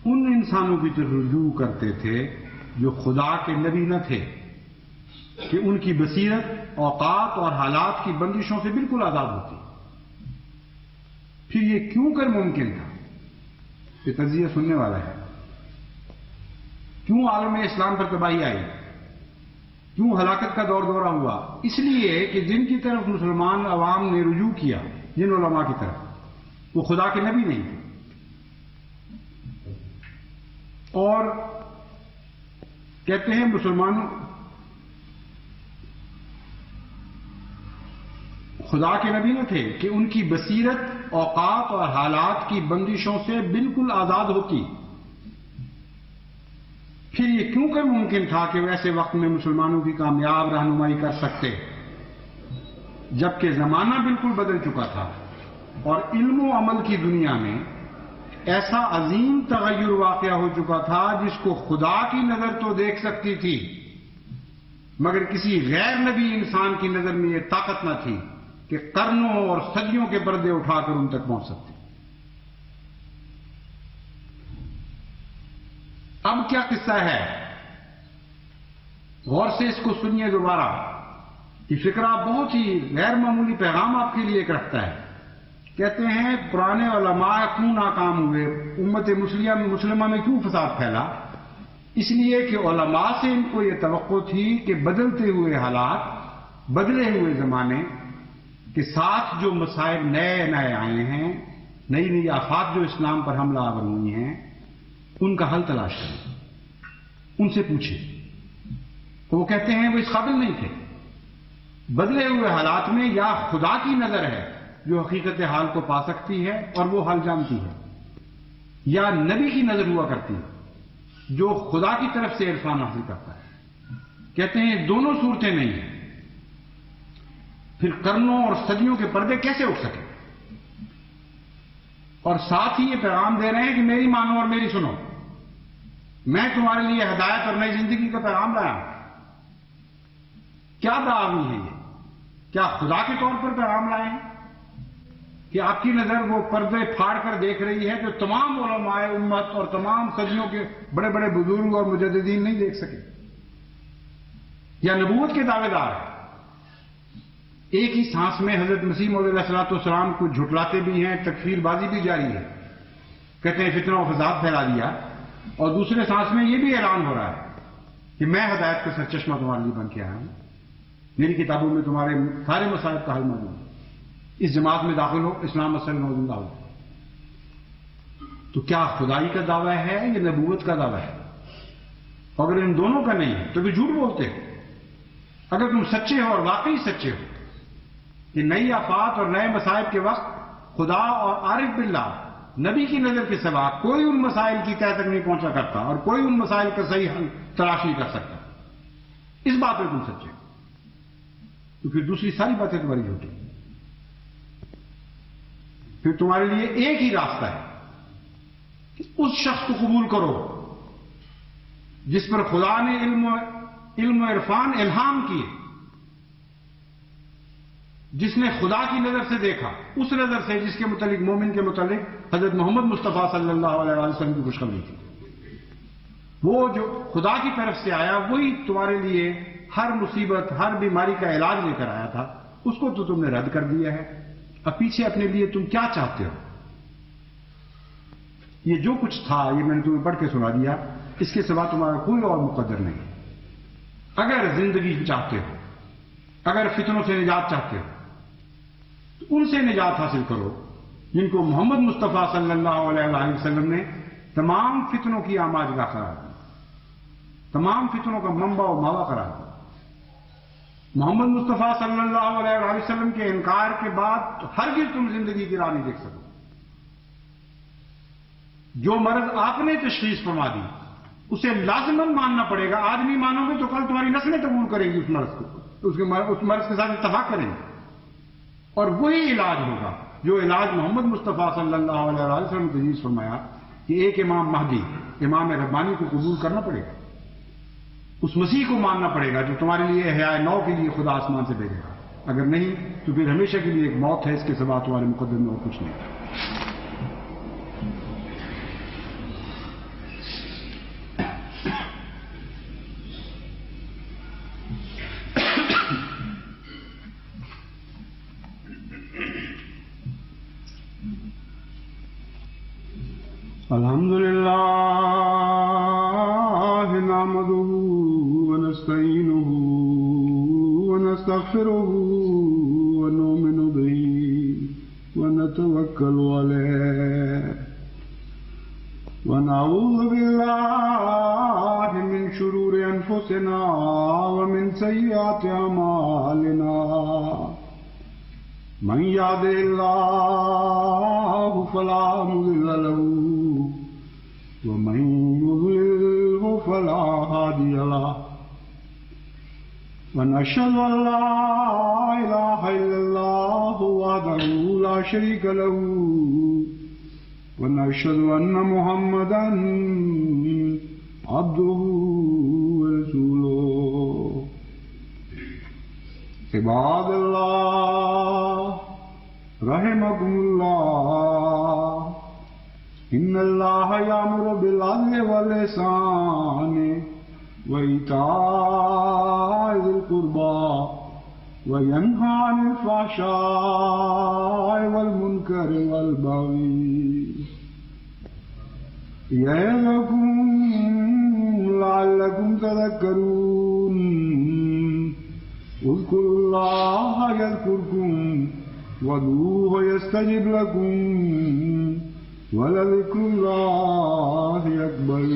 ان انسانوں کی طرف رجوع کرتے تھے جو خدا کے نبی نہ تھے، کہ ان کی بصیرت اوقات اور حالات کی بندشوں سے بالکل آزاد ہوتی۔ پھر یہ کیوں کر ممکن تھا؟ یہ تجزیہ سننے والا ہے۔ کیوں عالم اسلام پر تباہی آئی؟ کیوں ہلاکت کا دور دورہ ہوا؟ اس لیے کہ جن کی طرف مسلمان عوام نے رجوع کیا، جن علماء کی طرف، وہ خدا کے نبی نہیں تھے، اور کہتے ہیں مسلمانوں خدا کے نبی نہ تھے کہ ان کی بصیرت اوقات اور حالات کی بندشوں سے بالکل آزاد ہوتی۔ پھر یہ کیوں کر ممکن تھا کہ وہ ایسے وقت میں مسلمانوں کی کامیاب رہنمائی کر سکتے جبکہ زمانہ بالکل بدل چکا تھا اور علم و عمل کی دنیا میں ایسا عظیم تغیر واقع ہو چکا تھا جس کو خدا کی نظر تو دیکھ سکتی تھی، مگر کسی غیر نبی انسان کی نظر میں یہ طاقت نہ تھی کہ قرنوں اور صدیوں کے پردے اٹھا کر ان تک پہنچ سکتے۔ اب کیا قصہ ہے؟ غور سے اس کو سنیے دوبارہ، یہ فقرہ بہت ہی غیر معمولی پیغام آپ کے لیے ایک رکھتا ہے۔ کہتے ہیں پرانے علماء کیوں ناکام ہوئے، امت مسلمہ میں کیوں فساد پھیلا؟ اس لیے کہ علماء سے ان کو یہ توقع تھی کہ بدلتے ہوئے حالات، بدلے ہوئے زمانے کے ساتھ جو مسائل نئے نئے آئے ہیں، نئی نئی آفات جو اسلام پر حملہ آور ہوئی ہیں، ان کا حل تلاش کریں، ان سے پوچھیں۔ وہ کہتے ہیں وہ اس قابل نہیں تھے۔ بدلے ہوئے حالات میں یا خدا کی نظر ہے جو حقیقت حال کو پا سکتی ہے اور وہ حال جانتی ہے، یا نبی کی نظر ہوا کرتی ہے جو خدا کی طرف سے عرفان حاصل کرتا ہے۔ کہتے ہیں دونوں صورتیں نہیں ہیں، پھر قرنوں اور صدیوں کے پردے کیسے اٹھ سکے؟ اور ساتھ ہی یہ پیغام دے رہے ہیں کہ میری مانو اور میری سنو، میں تمہارے لیے ہدایت اور نئی زندگی کا پیغام لایا ہوں۔ کیا دعوی ہے یہ؟ کیا خدا کے طور پر پیغام لائے ہیں کہ آپ کی نظر وہ پردے پھاڑ کر دیکھ رہی ہے جو تمام علماء امت اور تمام صدیوں کے بڑے بڑے بزرگ اور مجددین نہیں دیکھ سکے؟ یا نبوت کے دعوے دار ایک ہی سانس میں حضرت مسیح موعود علیہ الصلوۃ والسلام کو جھٹلاتے بھی ہیں، تکفیر بازی بھی جاری ہے، کہتے ہیں فتنہ و فساد پھیلا دیا، اور دوسرے سانس میں یہ بھی اعلان ہو رہا ہے کہ میں ہدایت کا سرچشمہ تمہارے لیے بن کے آیا ہوں، میری کتابوں میں تمہارے سارے مسائل کا حل موجود ہے۔ اس جماعت میں داخل ہو، اسلام مسلم و زندہ ہو. تو کیا خدائی کا دعویٰ ہے یا نبوت کا دعویٰ ہے؟ اگر ان دونوں کا نہیں ہے تو بھی جھوٹ بولتے ہو. اگر تم سچے ہو اور واقعی سچے ہو کہ نئی آفات اور نئے مصائب کے وقت خدا اور عارف باللہ نبی کی نظر کے سوا کوئی ان مسائل کی تہ تک نہیں پہنچا کرتا اور کوئی ان مسائل کا صحیح حل تلاش نہیں کر سکتا، اس بات میں تم سچے ہو، تو پھر دوسری ساری باتیں تمہاری جھوٹی. پھر تمہارے لیے ایک ہی راستہ ہے کہ اس شخص کو قبول کرو جس پر خدا نے علم و عرفان الہام کیے، جس نے خدا کی نظر سے دیکھا، اس نظر سے جس کے متعلق مومن کے متعلق حضرت محمد مصطفیٰ صلی اللہ علیہ وسلم کی خوشخبری تھی. وہ جو خدا کی طرف سے آیا وہی تمہارے لیے ہر مصیبت ہر بیماری کا علاج لے کر آیا تھا، اس کو تو تم نے رد کر دیا ہے. اب پیچھے اپنے لیے تم کیا چاہتے ہو؟ یہ جو کچھ تھا یہ میں نے تمہیں پڑھ کے سنا دیا، اس کے سوا تمہارا کوئی اور مقدر نہیں. اگر زندگی چاہتے ہو، اگر فتنوں سے نجات چاہتے ہو تو ان سے نجات حاصل کرو جن کو محمد مصطفیٰ صلی اللہ علیہ وسلم نے تمام فتنوں کی آماجگاہ قرار دی، تمام فتنوں کا منبع و ماوا قرار دی. محمد مصطفیٰ صلی اللہ علیہ وسلم کے انکار کے بعد ہرگز تم زندگی کی راہ نہیں دیکھ سکو. جو مرض آپ نے تشخیص فرما دی اسے لازماً ماننا پڑے گا. آج نہیں مانو گے تو کل تمہاری نسلیں قبول کریں گی اس مرض کو، اس مرض کے ساتھ اتفاق کریں گے، اور وہی علاج ہوگا جو علاج محمد مصطفیٰ صلی اللہ علیہ وسلم نے تجویز فرمایا کہ ایک امام مہدی، امام ربانی کو قبول کرنا پڑے گا، اس مسیح کو ماننا پڑے گا جو تمہارے لیے احیاء نو کے لیے خدا آسمان سے بھیجے گا. اگر نہیں تو پھر ہمیشہ کے لیے ایک موت ہے، اس کے سوا تمہارے مقدر میں اور کچھ نہیں. الحمد لله نحمده ونستعينه ونستغفره ونؤمن به ونتوكل عليه ونعوذ بالله من شرور أنفسنا ومن سيئات أعمالنا. من يهده الله فلا مضل له ومن يضلله فلا هادي له. ونشهد أن لا إله إلا الله وحده لا شريك له ونشهد أن محمدا عبده ورسوله. عباد الله رحمكم الله، إن الله يأمر بالعدل والإحسان وإيتاء ذي القربى وينهى عن الفحشاء والمنكر والبغي يعظكم لعلكم تذكرون. اذكروا الله يذكركم وادعوه يستجب لكم ولذكر الله أكبر.